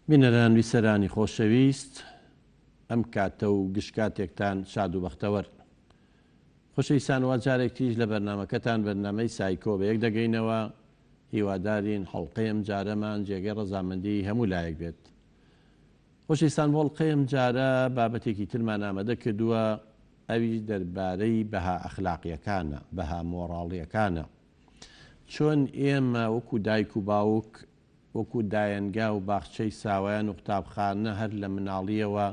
بینەران ویسەرانی خۆشەویست، ئەم کاتە و گشتکاتێکتان شاد و بەختەوەر. خۆشەویستان، وا جارێکیش لە بەرنامەکەتان بەرنامەی سایکۆ بە یەک دەگەینەوە. هیوادارین حەڵقەی ئەم جارەمان جێگەی ڕەزامەندی هەموو لایەک بێت. خۆشەویستان، بۆ حەڵقەی ئەم جارە بابەتێکی ترمان ئامادە کردووە، ئەویش دەربارەی بەها ئەخلاقیەکانە، بەها مۆڕاڵیەکانە. چۆن ئێمە وەکو دایک و باوک، وەکو دایەنگا و باخچەی ساوایان و قوتابخانە هەر لە مناڵیەوە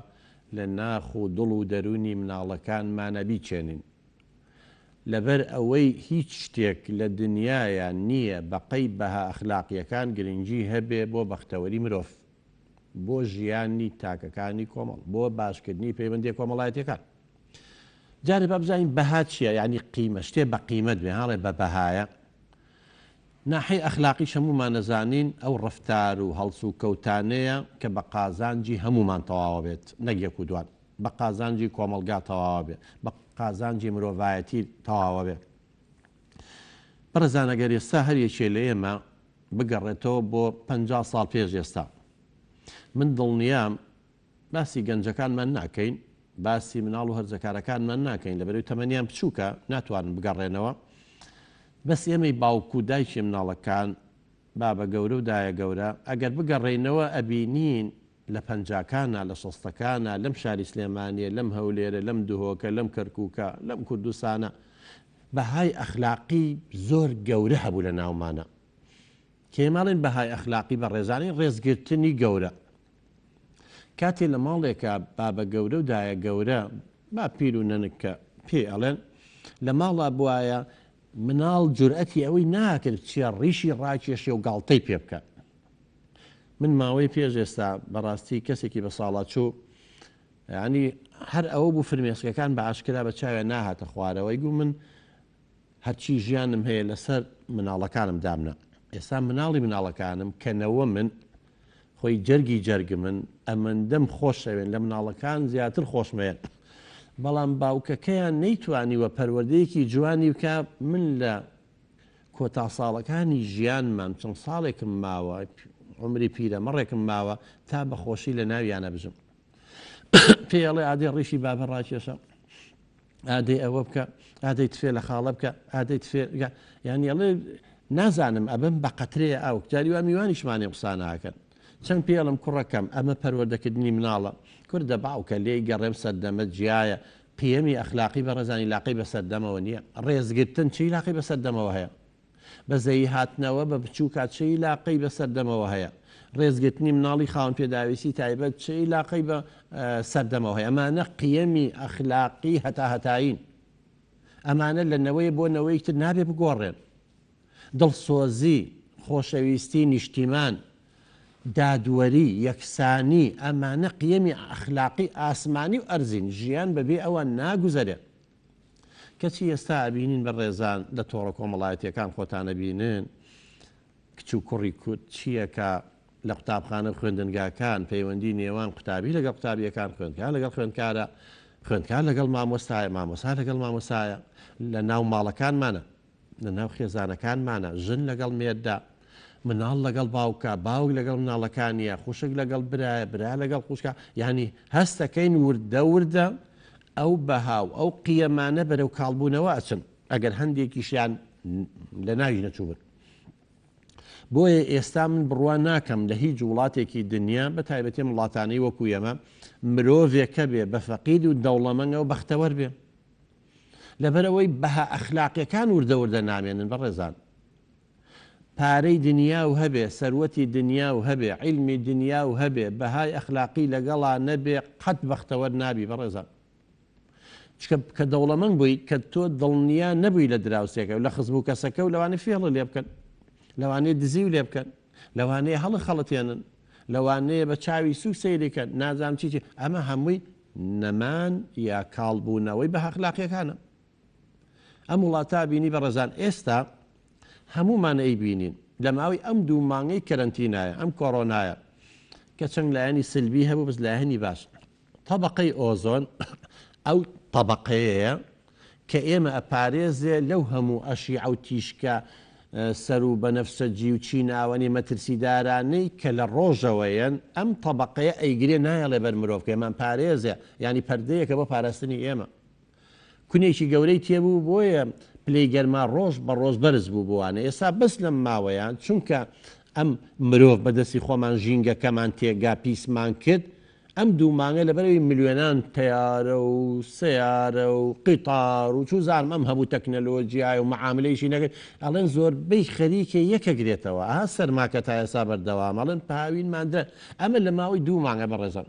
لە ناخ و دڵ و دەرونی مناڵەکانمانە بیچێنین. لەبەر ئەوەی هیچ شتێک لە دنیاە نییە بەقەی بەها ئەخلاقیەکان گرنگی هەبێ بۆ بەختەوەری مرۆڤ، بۆ ژیانی تاکەکانی کۆمەڵ، بۆ باشکردنی پەیوەندی کۆمەڵایەتیەکان. جارێ با بزانین بەها چییە؟ یعنی قیمە، شتێ بە قیمەت بێ، هەڵێ بە بەهایە. ناحەی ئەخلاقی هەمومان نەزانین ئەو ڕەفتار و هەڵس و کەوتانەیە کە بە قازانجی هەمومان تەواوە بێت، نەک یەک و دوان، بە قازانجی کۆمەلگا تەواوە بێ، بە قازانجی مرۆڤایەتی تەواوە بێ. بەڕێزان، ئەگەر ئێستا هەر یەکێ لە ئێمە بگەڕێتەوە بۆ 50 ساڵ پێش ئێستا، من دڵنیام باسی گەنجەکانمان ناکەین، باسی مناڵ و هەرزەکارەکانمان ناکەین، لەبەرەوەی تەمەنیان بچووکە ناتوانن بگەڕێنەوە. بەس ئێمەی باوکو و دایکی مناڵەکان، بابە گەورە و دایە گەورە، ئەگەر بگەڕێینەوە ئەبینین لە پەنجاکانە، لە شەستەکانە، لەم شاری سلێمانیە، لەم هەولێرە، لەم دوهۆکە، لەم کەرکووکە، لەم کوردستانە بەهای ئەخلاقی زۆر گەورە هەبوو لە ناومانە. کێماڵین بەهای ئەخلاقی بە ڕێزانی ڕێزگرتنی گەورە. کاتێ لە ماڵێکە بابە گەورە و دایە گەورە، با پیر و نەنکە پێ ئەڵێن، لە ماڵا بواە مناڵ جورئەتی ئەوەی ناکرد چیە ڕیشی ڕاکێشێ و گاڵتەی پێ بکە. من ماوەی پێش ئێستا بەڕاستی کەسێکی بە ساڵاتچوو، ینی هەر ئەوە بوو فرمێسکەکان بە ئاشکرا بە چاوێ ناهاتە خوارەوەی گو من هەرچی ژیانم هەیە لەسەر مناڵەکانم دامنە. ئێستا مناڵی مناڵەکانم کەنەوە من خۆی جەرگی جەرگ من ئەمەندەم خۆشەوێن لە مناڵەکان زیاتر خۆشمەوێن، بەڵام باوکەکەیان نەیتوانیوە پەروەردەیەکی جوانی بکە. من لە کۆتا ساڵەکانی ژیانمان چەند ساڵێکم ماوە، عمری پیرەمەڕێکم ماوە تا بەخۆشی لە ناویانە بژم. پێڵێ ئادەی ڕیشی بابە ڕاکێشە، ئادەی ئەوە بکە، ئادەی تفێ لە خاڵە بکە، ئادەی تفێ، یعنی ئەڵێ نازانم ئەبم بە قەترەیە ئەو جاری وا میوانیشمانی قساناکەن. چەند پێڵم کوڕەکەم ئەمە پەروەردەکردنی مناڵە، کوردە باوکە لێی گەڕێم سەردەمە جیایە. پێمی ئەخلاقی بە ڕێزانی لاقی بە سەردەمەوە نییە. ڕێزگرتن چی لاقی بە سەردەمەوە هەیە؟ بەزەی هاتنەوە بە بچوو کات چی لاقی بە سەردەمەوە هەیە؟ ڕێزگرتنی مناڵی خاوەن پێداویستی تایبەت چی لاقی بە سەردەمەوە هەیە؟ ئەمانە قیەمی ئەخلاقی هەتاهەتاین. ئەمانە لە نەوەی بۆ نەوەی تر نابێ بگۆڕێن. دڵسۆزی، خۆشەویستی، نیشتیمان، دادوەری، یەکسانی، ئەمانە قیەمی ئەخلاقی ئاسمانی و ئەرزین. ژیان بەبێ ئەوە ناگوزەرێت. کەچی ئێستا ئەبینین بە ڕێزان لە تۆڕە کۆمەڵایەتیەکان خۆتانە بینن کچ و کوڕی کورد چییەکە لە قوتابخانە خوێندنگاکان پەیوەندی نێوان قوتابی لەگەڵ قوتابیەکان، خوێندکار لەگەڵ خوێندکارە، خوێندکار لەگەڵ مامۆستایە، مامۆستا لەگەڵ مامۆسایە، لە ناو ماڵەکانمانە، لە ناو خێزانەکانمانە، ژن لەگەڵ مێردا، مناڵ لەگەڵ باوکە، باوک لەگەڵ مناڵەکانیە، خوشک لەگەڵ برایە، برا لەگەڵ خوشکە. یعنی هەستەکەین وردە وردە ئەو بەهاو ئەو قیەمانە بەرەو کاڵبوونەوە ئەچن ئەگەر هەندێکیشیان لە ناوی نەچوون. بۆیە ئێستا من بڕوان ناکەم لە هیچ وڵاتێکی دنیا، بە تایبەتی وڵاتانەی وەکو ئێمە، مرۆڤێکە بێ بە فەقیر و دەوڵەمەنگە و بەختەوەر بێ، لەبەرەوەی بەها ئەخلاقیەکان وردە وردە نامێنن. بە ڕێزان، پارەی دنیا و هەبێ، سەروەتی دنیا و هەبێ، عیلمی دنیا و هەبێ، بەهای ئەخلاقی لەگەڵا نەبێ، قەت بەختەوەر نابی. بە ڕێزان، چکە کە دەوڵەمەنگ بووی کە تۆ دڵنیا نەبووی لە دراوسێکە و لە خزبوو کەسەکە و لەوانەیە فێڵە لێ بکەن، لەوانەیە دزی و لێ بکەن، لەوانەیە هەڵی خەڵەتێنن، لەوانەیە بە چاوی سوک سەیریکەن، نازام چی. ئەمە هەمووی نەمان یا کاڵبوونەوەی بە ئەخلاقیەکانە. ئەم وڵاتە بینی بە ڕێزان، ئێستا هەمومان ئەیبینین لە ماوەی ئەم دوو مانگەی کەرەنتینایە، ئەم کۆڕۆنایە کە چەند لایەنی سلبی هەبوو بەس لایەنی باش. طەبەقەی ئۆزۆن ئەو طەبەقەیەیە کە ئێمە ئەپارێزێ لەو هەموو ئەشیع و تیشکە سەر و بەنەفسەجی و چیناوەنی مەترسیدارانەی کە لە ڕۆژەوەیەن ئەم تەبقەیە ئەیگرێ نایەڵێ بەر مرۆڤ کە ئێمان پارێزێ ینی پەردەیەکە بۆ پاراستنی ئێمە کونێکی گەورەی تێبوو بۆیە پلەی گەرما ڕۆژ بە ڕۆژ بەرز بوو بووانە ئێستا بەس لەم ماوەیان چونکە ئەم مرۆڤ بەدەستی خۆمان ژینگەکەمان تێگا پیسمان کرد ئەم دوو مانگە لەبەرەوەی ملیۆنان تەیارە و سیارە و قیتار و چوزانم ئەم هەموو تەکنەلۆجیای و معاملەیشی نەکرد ئەڵێن زۆربەی خەریکە یەکەگرێتەوە ئا سەرماکە تا ئێستا بەردەوام ئەڵێن پاوینماندرە ئەمە لە ماوەی دوو مانگە بەڕێزان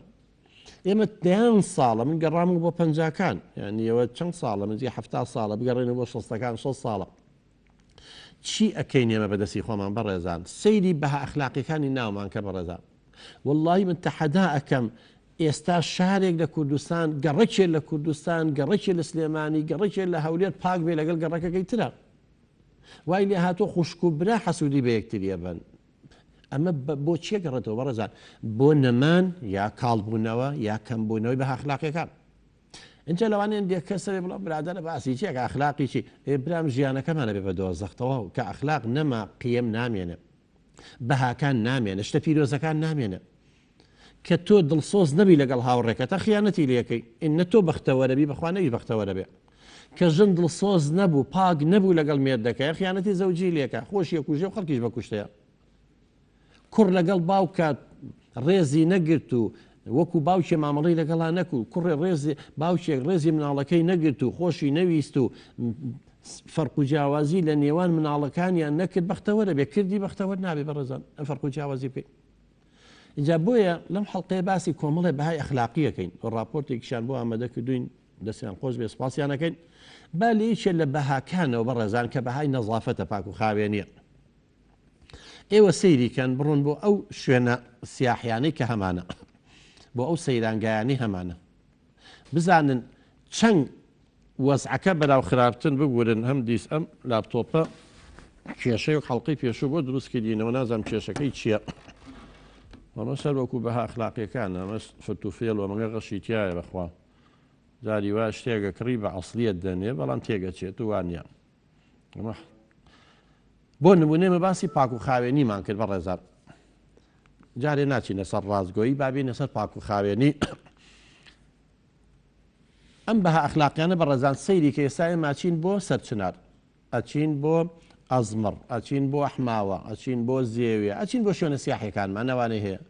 ئێمە دەیان ساڵە من گەڕام بۆ پەنجاکان یعنی ئەوە چەند ساڵە منزی هەفتا ساڵە بگەڕێنە بۆ شەستەکان 6 ساڵە چی ئەەکەین ئێمە بەدەستی خۆمان بەڕێزان سەیری بەها ئەخلاقیەکانی ناومان کە بەڕێزان واللهی من تەحەدا ئەەکەم ئێستا شارێک لە کوردستان گەڕەکێ لە کوردستان گەڕەکێ لە سلێمانی گەڕەکێ لە هەولێر پاک بێ لەگەڵ گەڕەکەکەی ترە وای لێ هاتۆ خوشک و برا حەسوودی بە یەکتریە بن ئەمە بۆ چیە گەڕێتەوە بەڕێزان بۆ نەمان یا کاڵبوونەوە یا کەمبوونەوەی بە ئەخلاقیەکان اینجا لەوانێن دێک کەسەوێ بڵێ برادەرە باسی چیە کە ئەخلاقی چی برام ژیانەکەمانە بێ بە دۆزەختەوە کە ئەخلاق نەما قیەم نامێنێ بەهاکان نامێنە شتە پیرۆزەکان نامێنە کە تۆ دڵسۆز نەبی لەگەڵ هاوڕێکەکە خیانەتی لەکەی ئینە تۆ بەختەوەرەبی بەخوانەوی بەختەوەرە بێ کە ژن دڵسۆز نەبوو پاک نەبوو لەگەڵ مێردەکەی خیانەتی زەوجی لێکە خۆشیە کوژێ و خەڵکیش بە کوشتەیە کوڕ لەگەڵ باوکات ڕێزی نەگرت و وەکو باوکێ مامەڵی لەگەڵا نەکو کوڕێ ڕێزی باوکێک ڕێزی مناڵەکەی نەگرت و خۆشی نەویست و فەرق و جیاوازی لە نێوان مناڵەکانیان نەکرد بەختەوەرە بێ کردی بەختەوەر نابێ بەڕێزان ئەم فەرق و جیاوازی بکەین اینجا بۆیە لەم حەڵقەیە باسی کۆمەڵێ بەهای ئەخلاقیەکەین ڕاپۆرتێکیشان بۆ ئامادە کردوین دەستیان خۆش بێ سپاسیانەکەین با لە یەکێک لە بەهاکانەوە بەڕێزان کە بەهای نەزافەتە پاک و خاوێنیە ئێوە سەیریکەن بڕۆن بۆ ئەو شوێنە سیاحیانەی کە هەمانە بۆ ئەو سەیرانگایانی هەمانە بزانن چەند وەزعەکە بەراو خراپتن بگورن هەم دیس ئەم لاپتۆپە کێشەی و خەڵقی پێشوو بۆ دروست کردینەوە نازانم کێشەکەی چییە ئەمە سەر وەکو بەها ئەخلاقیەکان ئەمە فتوفێڵ و ئەمەگە غەشی تایە بەخوا جاری وا شتێکە کڕی بە عەسڵیەت دەنێ بەڵام تێگەچێت و وانە ئەمە بۆ نمونێمە باسی پاک و خاوێنیمان کرد بە ڕێزار جارێ ناچینە سەر ڕازگۆیی بابینە سەر پاک و خاوێنی ئەم بەها ئەخلاقیانە بە ڕێزان سەیری کە ئێستا ئێماچین بۆ سەرچنار ئەچین بۆ ئەزمڕ ئەچین بۆ ئەحماوە ئەچین بۆ زێوێ ئەچین بۆ شوێنە سیاحیەکانمان نەوانەی هەیە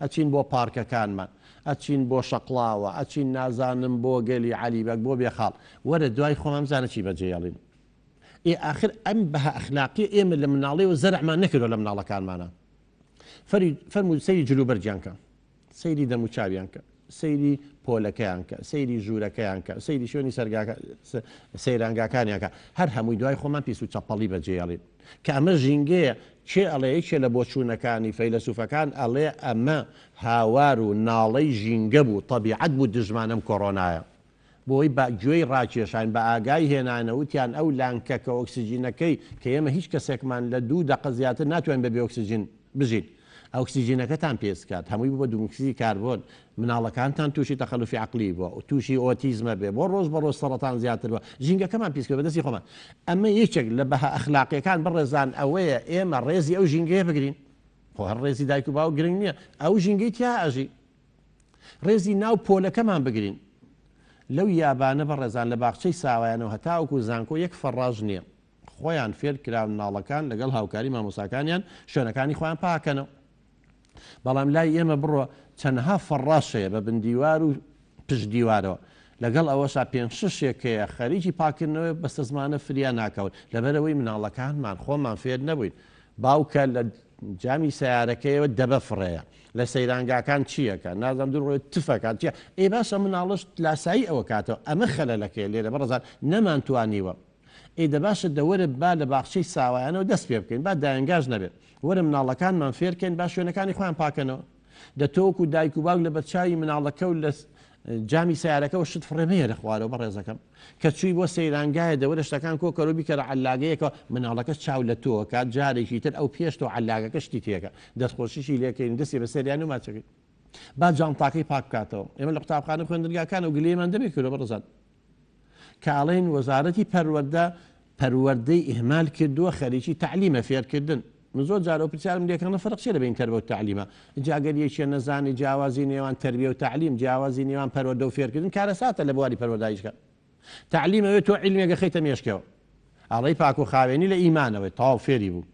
ئەچین بۆ پارکەکانمان ئەچین بۆ شەقڵاوە ئەچین نازانم بۆ گەلی عەلیبەک بۆ بێخاڵ وەرە دوای خۆمان بزانە چی بەجێهێڵین ئاخر ئەم بەها ئەخلاقی ئێمە لە مناڵەوە زەرعمان نەکردووە لە مناڵەکانمانە فەرموو سەیری جلوبەرجیان کە سەیری دەموچاویان کە سەیری پۆلەکەیان کە سەیری ژوورەکەیان کە سەیری شوێنی سەیرانگاکانیان کە هەر هەمووی دوای خۆمان پیس و چەپەڵی بەجێهێڵین کە ئەمە ژینگەیە کێ ئەڵێ یەکێ لە بۆچوونەکانی فەیلسوفەکان ئەڵێ ئەمە هاوار و ناڵەی ژینگە بوو تەبیعەت بوو دژمانم کۆڕۆنایە بۆی گوێی ڕاکێشان بە ئاگای هێنانەوتیان ئەو لانکەکە ئۆکسسیجینەکەی کە ئێمە هیچ کەسێکمان لە 2 دقە زیاتر ناتوانین بەبێ ئۆکسسیجین بژین ئۆکسسیجینەکەتان پێسکات هەمووی بۆ دوومکسی کاربۆن مناڵەکانتان تووشی تەخەلوفی عەقلی بووە و تووشی ئۆتیزمە بێ بۆ ڕۆژ بە ڕۆژ سەرەتان زیاتر بووە ژینگەکەمان پیسکە بەدەستی خۆمان ئەمە یەکێک لە بەها ئەخلاقیەکان بڕێزان ئەوەیە ئێمە ڕێزی ئەو ژینگەیە بگرین خۆ هەر ڕێزی دایک و باو گرنگ نییە ئەو ژینگەی تیا ئەژی ڕێزی ناو پۆلەکەمان بگرین لەو یابانە بەڕێزان لە باخچەی ساوایانەوە هەتاوەکو زانکۆ یەک فەڕاژ نییە خۆیان فێر کراون ناڵەکان لەگەڵ هاوکاری مامۆساکانیان شوێنەکانی خۆیان پاکەنەوە بەڵام لای ئێمە بڕۆ چەندها فەڕاشەیە بە بندیوار و پشت دیوارەوە لەگەڵ ئەوەشا 5-6ێکەیە خەریکی پاکردنەوەی بەستە زمانە فریا ناکەون لەبەرەوەی مناڵەکانمان خۆمان فێر نەبووین باوکە لە جامی سیارەکەیەوە دەبەفڕەیە لە سەیرانگاکان چیەکە نازانم دوڕۆی تفەکات چیە ئێ باشە مناڵش لاسایی ئەوە کاتەوە ئەمە خەلەلەکەی لێرە بەڕێزان نەمانتوانیوە ئێدە باشە دەوەرە با لە باخچەی ساوایانەوە دەست پێ بکەین با داهێنگاژ نەبێت وەرە مناڵەکانمان فێرکەین با شوێنەکانی خۆیان پاکەنەوە دەتۆکو دایک و باوک لە بەرچاوی مناڵەکە و لە جامی سیارەکەەوە شت فڕێمەیە لە خوارەوە بە ڕێزەکەم کە چووی بۆ سەیرانگایە دەوەرە شتەکان کۆکەرۆ بیکەرە عەلاگەیەکەوە مناڵەکە چاو لە تۆ کات جارێکی تر ئەو پێشتەوە عەلاگەکە شتی تێکە دەستخۆشیشی لێکەین دەستی بە سەریان و ماچەکەی با جانتاقی پاک بکاتەوە ئێمە لە قوتابخانە خوێندنگاکان و گلەیەمان دەبێت کردەوە بەڕێزان کە ئاڵێن وەزارەتی پەروەردە پەروەردەی ئیهمال کردووە خەریکی تعلیمە فێرکردن. من زۆر جارە و پرسیارم لێکەنە فەرق چییە بین تەربیە و تعلیمە؟ جاگەر یەکێ نەزانی جیاوازی نێوان تەربیە و تعلیم، جیاوازی نێوان پەروەردە و فێرکردن کارە ساتە لە بواری پەروەرداییشکە. تعلیمەوێت تۆ عیلمێکە خەیتە مێشکەوە، ئاڵەی پاک و خاوێنی لە ئیمانەوەی تەواو فێری بوو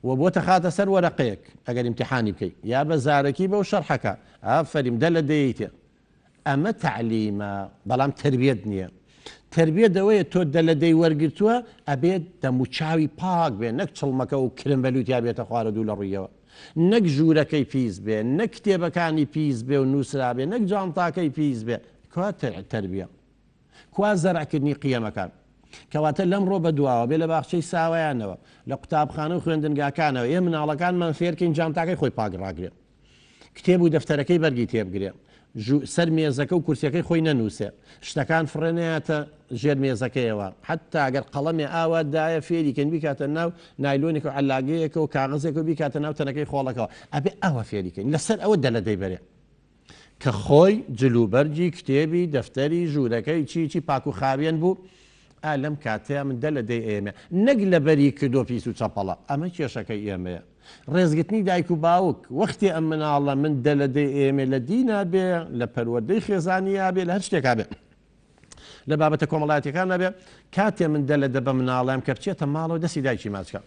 و بۆتە خاتە سەر وەرەقەیەک ئەگەر امتحانی بکەیت یا بە زارەکی بەو شەرحەکە ئافەریم دە لە دەیتێ. ئەمە تعلیمە، بەڵام تربیەت نییە. تربیە دەوەیە تۆ دە لە دەی وەرگرتووە ئەبێت دەموچاوی پاک بێ، نەک چڵمەکە و کرمبەلوتیا بێتە خوارە دوو لە ڕوویەوە، نەک ژوورەکەی پیس بێ، نەک کتێبەکانی پیس بێ و نووسرا بێ، نەک جانتاکەی پیس بێ. کوا تربیە، کوا زەرعکردنی قیەمەکان. کەواتە لەمڕۆ بەدواوە بێ لە باخچەی ساوایانەوە، لە قوتابخانە و خوێندنگاکانەوە ئێمە مناڵەکانمان فێرکەین جانتاکەی خۆی پاگڕاگرێ، کتێب و دەفتەرەکەی بەرگی تێبگرێ، سەر مێزەکە و کورسەکەی خۆی نەنووسێ، شتەکان فڕێنێتە ژێر مێزەکەیەوە، حتا ئەگەر قەڵەمی ئاوادایە فێریکەن بیکاتە ناو نایلۆنێک و عەلاگەیەکە و کاغەزێک و بیکاتە ناو تەنەکەی خۆڵەکەەوە، ئەبێ ئەوە فێریکەین لەسەر ئەوە دە لە دەیبەرێ کە خۆی جلوبەرجی کتێبی دەفتەری ژوورەکەی چی پاک و خاوێن بوو. لەم کاتەیە من دە لە دەی ئێمە نەک لەبەری کردۆ پیس و چەپەڵە. ئەمە کێشەکەی ئێمەیە. ڕێزگرتنی دایک و باوک وەختی ئەم مناڵە من دە لە دەی ئێمە لە دینا بێ، لە پەروەردەی خێزانیا بێ، لە هەر شتێکا بێ، لە بابەتە کۆمەڵایەتەکان نەبێ. کاتێ من دە لە دە بە مناڵەم کە بچێتە ماڵەوە دەستی دایکی ماچکە،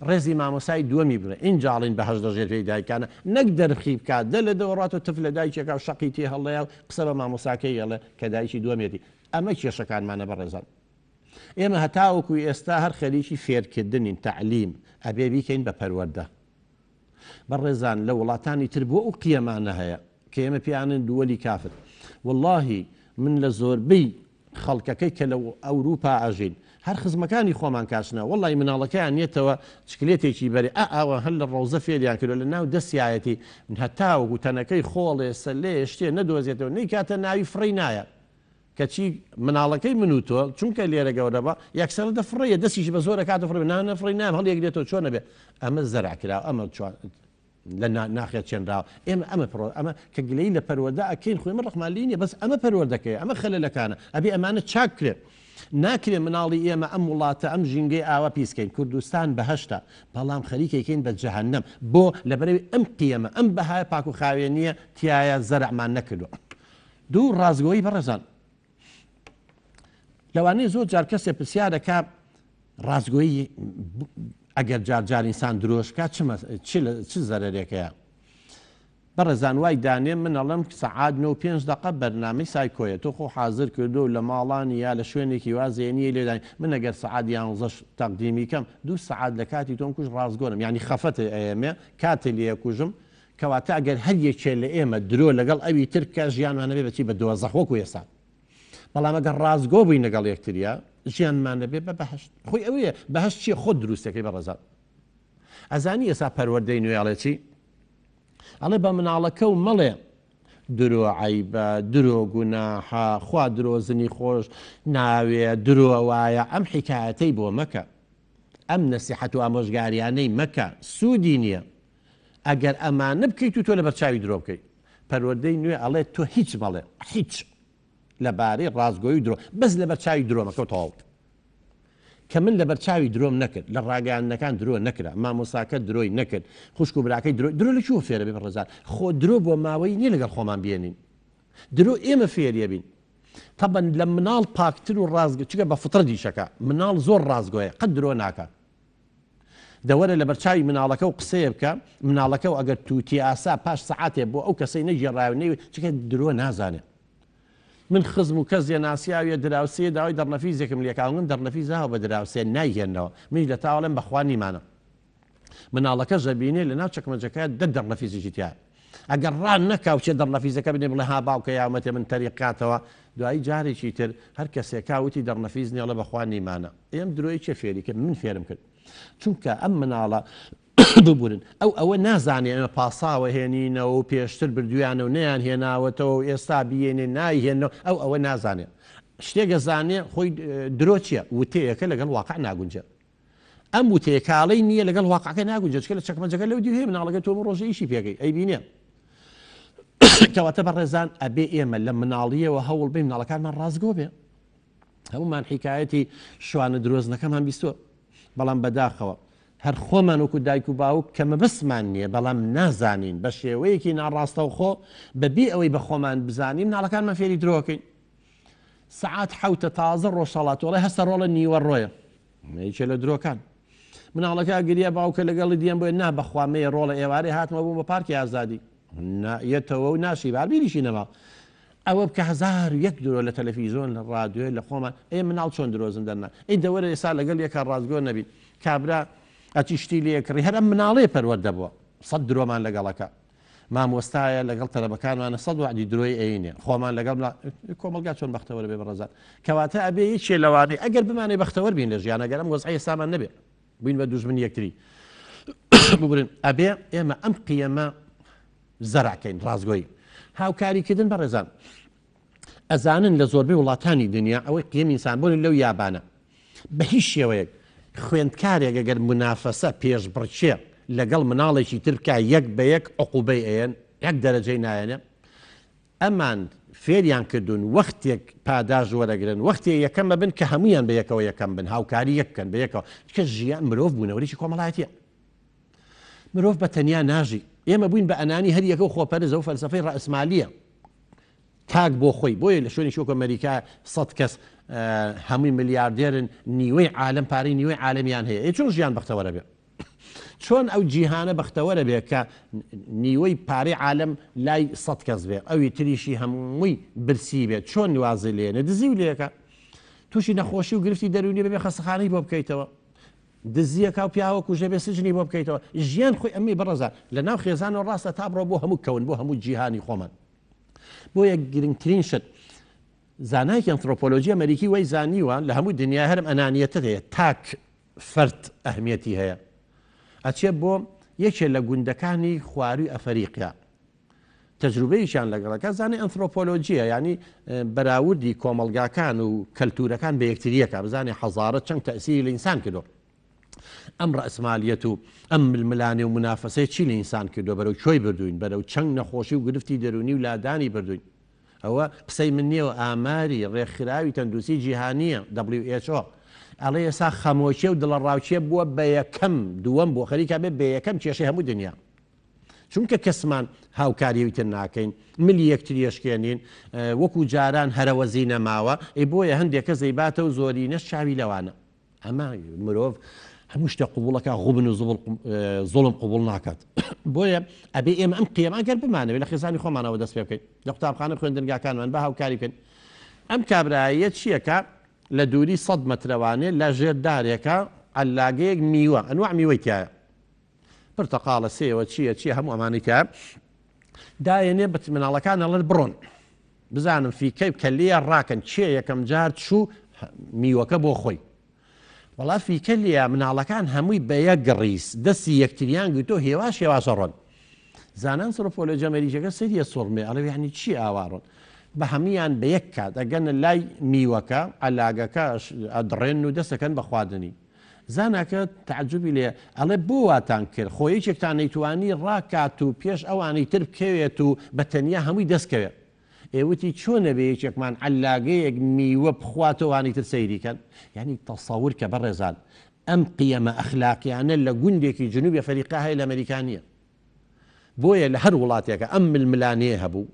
ڕێزی مامۆسای دووەمی بڕێ، ئینجاڵین بە هەش دەژێت پێی دایکانە، نەک دەرخی بکات دە لە دەوەڕاتەوە تف لە دایکێکا و شەقی تێ هەڵەیە و قسە بە مامۆساکەی هێڵێ کە دایکی دووەمێتی. ئەمە کێشەکانمانە بەڕێزان. ئێمە هەتاوەکوی ئێستا هەر خەریکی فێرکردنین تعلیم ئەبێ بیکەین بە پەروەردە. بەڕێزان لە وڵاتانی تر بۆ ئەو قیەمانە هەیە کە ئێمە پیانن دووەلی کافر. واللهی من لە زۆربەی خەڵکەکەی کە لە ئەوروپا ئاژین هەر خزمەکانی خۆمان کاشنە، وڵی مناڵەکەیان نێتەوە چکلێتێکی بەرێ ئەوە هەر لە ڕۆزە فێریان کردو لە ناو دەستایەتی من هەتاوەکو تەنەکەی خۆڵێ سەلێ شتێ نەدۆزێتەوە نەیکاتە ناوی فڕی نایە کەچی مناڵەکەی من و تۆ چونکە لێرە گەورەبە یەکسەر دەفڕەیە دەستیشی بە زۆرە کاتە فڕی نانە فڕی نام هەڵیەک دێتەوە چۆن نەبێ. ئەمە زەرعکرا، ئەمە لە ناخێت چێنراوە. ئێمە ئەمە کە گلەی لە پەروەردە ئەکەین خۆی من ڕەخمالینە، بەس ئەمە پەروەردەکەی، ئەمە خەلەلەکانە، ئەبێ ئەمانە چاکرێ. ناکرێ مناڵی ئێمە ئەم وڵاتە ئەم ژینگەی ئاوا پیسکەین. کوردستان بەهەشتا بەڵام خەریکێکین بە جەهەنەم بۆ لەبەرەوەی ئەم قیەمە ئەم بەهای پاک و خاوێنیە تایە زەرعمان نەکردو. دوو ڕازگۆیی بەڕێزان لەوانەیە زۆر جار کەسێ پرسیارەکە ڕازگۆیی ئەگەر جارجار ئینسان درۆشکە چ زەرەرێکەیە. بەڕێزان وای دانێ من ئەڵم سەعات 95 دقە بەرنامەی سایکۆیە تۆ خۆ حاضر کردو و لە ماڵانی یا لە شوێنێکی وازێنیە لێدانی من ئەگەر سەعات 11 تەقدیمی کەم 2 سەعات لە کاتی تۆم کوژ ڕازگۆرم، یعنی خەفەتە ئێمە کاتێ لێ کوژم. کەواتە ئەگەر هەر یەکێ لە ئێمە درۆ لەگەڵ ئەوی تر کە ژیانمانە بێ بەچی بە دۆزەخۆک و ئێستا، بەڵام ئەگەر ڕازگۆ بووی لەگەڵ یەکتریا ژیانمانە بێ بە بەهەشت. خۆی ئەوەیە بەهەشت چیە؟ خۆت دروستەکەی بەڕێزان. ئەزانی ئێستا پەروەردەی نوێڵێکی ئەڵێ بە مناڵەکە و مەڵێ درۆ عیبە، درۆ گوناحە، خوا درۆزنی خۆش ناوێ، درۆ وایە. ئەم حکایەتەی بۆ مەکە، ئەم نەسیحەت و ئامۆژگاریانەی مەکە، سوودی نییە. ئەگەر ئەمانە بکەیت و تۆ لە بەرچاوی درۆ بکەیت. پەروەردەی نوێ ئەڵێ تۆ هیچ مەڵێ هیچ لەبارەی ڕازگۆیی درۆ بەس لە بەرچاوی درۆمەکە تەواو. کە من لە بەرچاوی درۆم نەکرد، لە ڕاگەیاندنەکان درۆ نەکرا، مامۆساکە درۆی نەکرد، خوشک و براکەی درۆ لە چوە فێرە بێ بەڕێزان. خۆ درۆ بۆ ماوەی نییە لەگەڵ خۆمان بێنین، درۆ ئێمە فێریە بین. تەبەن لە مناڵ پاکتر و ڕازگە چکە بە فطرە دیشەکە مناڵ زۆر ڕازگۆیە قەت درۆ ناکات. دەوەرە لە بەرچاوی مناڵەکە و قسەیە بکە، مناڵەکە و ئەگەر تووتی ئاسا پاش سەعاتێ بۆ ئەو کەسەی نەژێڕاوە نەوێت چکە درۆ نازانێت. من خزم و کەسێ ناسیاویە دراوسێ داوای دەرنەفیزێکم لێکاون دەرنەفیزاوە بە دراوسێ نایهێنەوە منی لە تاوەڵێم بەخوانیمانە. مناڵەکە ژەبینێ لە ناو چەکمەجەکە دەرنەفیزیی تیا ئەگەر ڕان نەکاو چێ دەرنەفیزەکە بنێ بڵێ ها باوکە یاومەتێ من تەریقاتەوە دوایی جارێکی تر هەر کەسێکا وتی دەرنەفیز نێڵە بەخوانیمانە. ئێم درۆی چێ فێری کرد؟ من فێرم کرد چونکە ئەم مناڵە ببورن ئەوە نازانێ ئەمە پاساوە هێنینەوە و پێشتر بردویانە و نەیان هێناوەتەوە و ئێستا بێنێ نایهێنەوە ئەوە نازانێ. شتێکە زانێ خۆی درۆ چییە؟ وتەیەکە لەگەڵ واقع ناگونجە. ئەم وتەیەکاڵەی نییە لەگەڵ واقعەکە ناگونجە چکە لە چەکمەجەکە لەو دی هەیە مناڵەکە تۆ ڕۆژە ئیشی پێەکەی ئەی بینێ. کەواتە بەڕێزان ئەبێ ئێمە لە مناڵیەوە هەوڵ بێ مناڵەکانمان ڕازگۆ بێ. هەمومان حیکایەتی شوانە درۆزنەکەمان بیستوە بەڵام بەداخەوە هەر خۆمان وەکو دایک و باوک کە مەبەستمان نییە بەڵام نازانین بە شێوەیەکی ناڕاستە و خۆ بەبێ ئەوەی بە خۆمان بزانین مناڵەکانمان فێری درۆکەین سعات حوتە تازە ڕۆژهەڵات وڵی هەستە ڕۆڵە نیوە ڕۆیە مەیچێ لە درۆکان مناڵەکە گریە باوکە لەگەڵی دیێن بۆیە نا بەخوامەیە ڕۆڵە ئێوارەی هاتمە بووم بە پارکی ئازادی یەتەوە و ناشی باربیریشی نەما ئەوە بکە 1001 درۆ لە تەلەڤیزۆن لە ڕادیۆ لە خۆمان مناڵ چۆن درۆزن دەرنا ئەی دەوەرە ئێستا لەگەڵ یەکە ڕازگۆ نەبین کابرا ئەچی شتی لەکڕی هەر ئەم مناڵێ پەروەردە بووە 100 درۆمان لەگەڵەکە مامۆستایە لەگەڵ تەلەبەکانمانە 100 وعدی درۆی ئەینێ خۆمان لەگەڵ کۆمەلگا چۆن بەختەوەرە بێ بەڕێزان کەواتە ئەبێ هیچێ لەوانەی ئەگەر بمانێ بەختەوەر بین لە ژیانە گەرم وەزعی سامان نەبێ بووین بە دوژمن یەکتری ببرن ئەبێ ئێمە ئەم قیەمە زەرعکەین ڕازگۆی هاوکاریکردن بەڕێزان ئەزانن لە زۆربەی وڵاتانی دنیا ئەوەی قیەم ئینسان بۆن لەو یابانە بە هیچ شێوەیەک خوێندکارێک ئەگەر منافەسە پێش بڕچێ لەگەڵ مناڵێکی تر بکە یەک بە یەک عقوبەی ئەیەن یەک دەرەجەی نایەنێ ئەمان فێریان کردوون وەختێک پاداش وەرەگرن وەختی یەکەم بن کە هەمویان بە یەکەوە یەکەم بن هاوکاری یەک بکەن بە یەکەوە کە ژیان مرۆڤ بوونەوەریی کۆمەڵایەتیە مرۆڤ بە تەنیا ناژی ئێمە بووین بە ئەنانی هەر یەکە و خۆپەرزە و فەلسەفەی ڕەئسمالیە تاک بۆ خۆی بۆیە لە شوێنی شۆکە ئەمریکا 100 کەس هەمووی ملیاردێرن نیوەی عالم پارەی نیوەی عالمیان هەیە چۆن ژیان بەختەوەرە بێ چۆن ئەو جیهانە بەختەوەرە بێ کە نیوەی پارەی عالم لای 100 کەس بێ ئەوی تریشی هەمووی برسی بێت چۆن نوازی لێنە دزی و لێەکە تووشی نەخۆشی و گرفتی دەرونی بەبێ خەستەخانەی بۆ بکەیتەوە دزیەکە و پیاوە کوژە بێ سجنی بۆ بکەیتەوە ژیان خۆی ئەمی بەڕێزان لە ناو خێزانەوە ڕاستە تا بڕۆ بۆ هەموو کەون بۆ هەموو جیهانی خۆمان بۆ یەک گرنگترین شت زانایکی ئەنترۆپۆلۆژی ئەمریکی وەی زانیوە لە هەموو دنیا هەرم ئەنانیەتە هەیە تاک فەرد ئەهمیەتی هەیە ئەچێت بۆ یەکێک لە گوندەکانی خواروی ئەفریقیا تەجروبەیشان لەگەڵەکە زانای ئەنترۆپۆلۆژیە ینی بەراوردی کۆمەلگاکان و کەلتورەکان بە یەکتریەکە بزانێ حەزارەت چەند تەئسیری لە ئینسان کردو ئەم ڕەئسمالیەت و ئەم ململانێ و منافەسەی چی لە ئینسان کردو بەرەو چۆی بردوین بەرەو چەند نەخۆشی و گرفتی دەرونی و لادانی بردوین ئەوە قسەی من نییە و ئاماری ڕێکخراوی تەندروستی جیهانیە WHO ئەڵێ ئێستا خەمۆشیە و دڵەڕاوچیە بووە بە یەکەم دووەم بۆ خەریکا بێ بە یەکەم کێشەی هەموو دنیا چونکە کەسمان هاوکاریویتر ناکەین ملی یەکتریەشکێنین وەکو جاران هەرەوەزی نەماوە ئەی بۆیە هەندێکە زەیباتە و زۆرینەش چاوی لەوانە ئەمە مرۆڤ هەموو شتە قوبوڵەکە غوبن و زوڵم قوبوڵ ناکات بۆیە ئەبێ ئێمە ئەم قیەمان گەر بمانەوێت لە خێزانی خۆمانەوە دەست پێ بکەین لە قوتابخانە خوێندنگاکانمان بە هاوکاری بکەین ئەم کابراییە چیەکە لە دووری 100 مەترەوانێ لە ژێردارێکە ئەلاگەیەک میوە ئەنواع میوەی تایە پرتەقاڵە سێوە چییە هەموو ئەمانی تایە دایەنێ بە مناڵەکان ئەڵێن بڕۆن بزانم فیکەی کە لێ ڕاکەن چێ یەکەم جار چوو میوەکە بۆ خۆی وڵا فیکە لێ مناڵەکان هەمووی بە یەک گڕیس دەستی یەکتریان گوتۆ هێواش هێواشە ڕۆن زانان ئەنترۆپۆلۆژی ئەمریکیەکە سەریە سوڕمێ ئەڵێ یعنی چی ئاواڕۆن بە هەمویان بە یەک کات ئەگەنە لای میوەکە ئەلاگەکە ئەدڕێن و دەستەکەن بە خواردنی زاناکە تعجبی لێ ئەڵێ بۆ واتان کرد خۆیەکێکتان نەیتوانی ڕاکات و پێش ئەوانەی تر بکەوێت و بە تەنیا هەمووی دەستکەوێت ئێوتی چۆنە بێ یەکێکمان ئەلاگەیەک میوە بخواتەوەوانی تر سەیریکەن یعنی تەسەور کە بەڕێزان ئەم قیەمە ئەخلاقیانە لە گوندێکی جنوبی ئەفریقا هەیە لە ئەمریکانیە بۆیە لە هەر وڵاتێکە ئەم ململانەیە هەبوو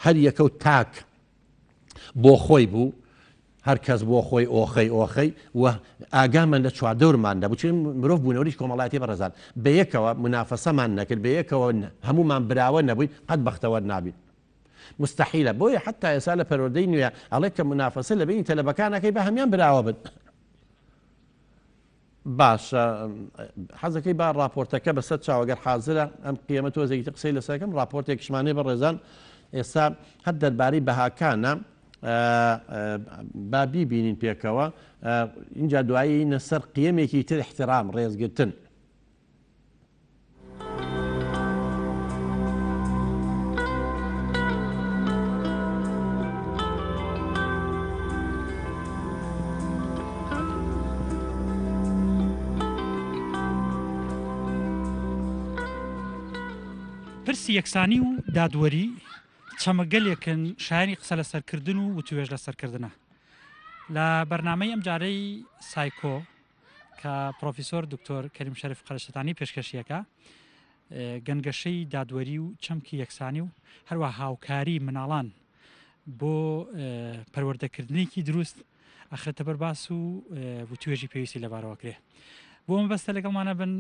هەر یەکەوت تاک بۆ خۆی بوو هەر کەس بۆ خۆی ئۆخەی و ئاگامان لە چواردەورماندا بچین مرۆڤ بوونەوەریش کۆمەڵایەتی بەڕێزان بە یەکەوە منافەسەمان نەکرد بە یەکەوە هەمومان براوە نەبووین قەت بەختەوەر نابین مستحیلە بۆیە حتا ئێستا لە پەروەردەی نوێ ئەڵێ کە منافەسە لە بینی تەلەبەکانەکەی بە هەمیان براوە بن باشە حەزەکەی با راپۆرتەکە بەسەر چاوەگەر حازرە ئەم قیەمە تۆزێکی قسەی لەسەرەکەم راپۆرتێکشمانەی بەڕێزان ئێستا هەر دەربارەی بەهاکانە با بیبینین پێکەوە اینجا دوایی نە سەر قیەمێکی تر احترام ڕێزگرتن پرسی یەکسانی و دادوەری چەمەگەلێکن شایانی قسە لە سەرکردن و وتوێژ لە سەرکردنە لە بەرنامەی ئەم جارەی سایکۆ کە پرۆفیسۆر دکتۆر کەریم شەریف قەرەشتانی پێشکەشیەکە گەنگەشەی دادوەری و چەمکی یەکسانی و هەروە هاوکاری مناڵان بۆ پەروەردەکردنێکی دروست ئەخرێتە بەرباس و توێژی پێویستی لەبارەوە کرێ بۆ مەبەستە لەگەڵمانە بن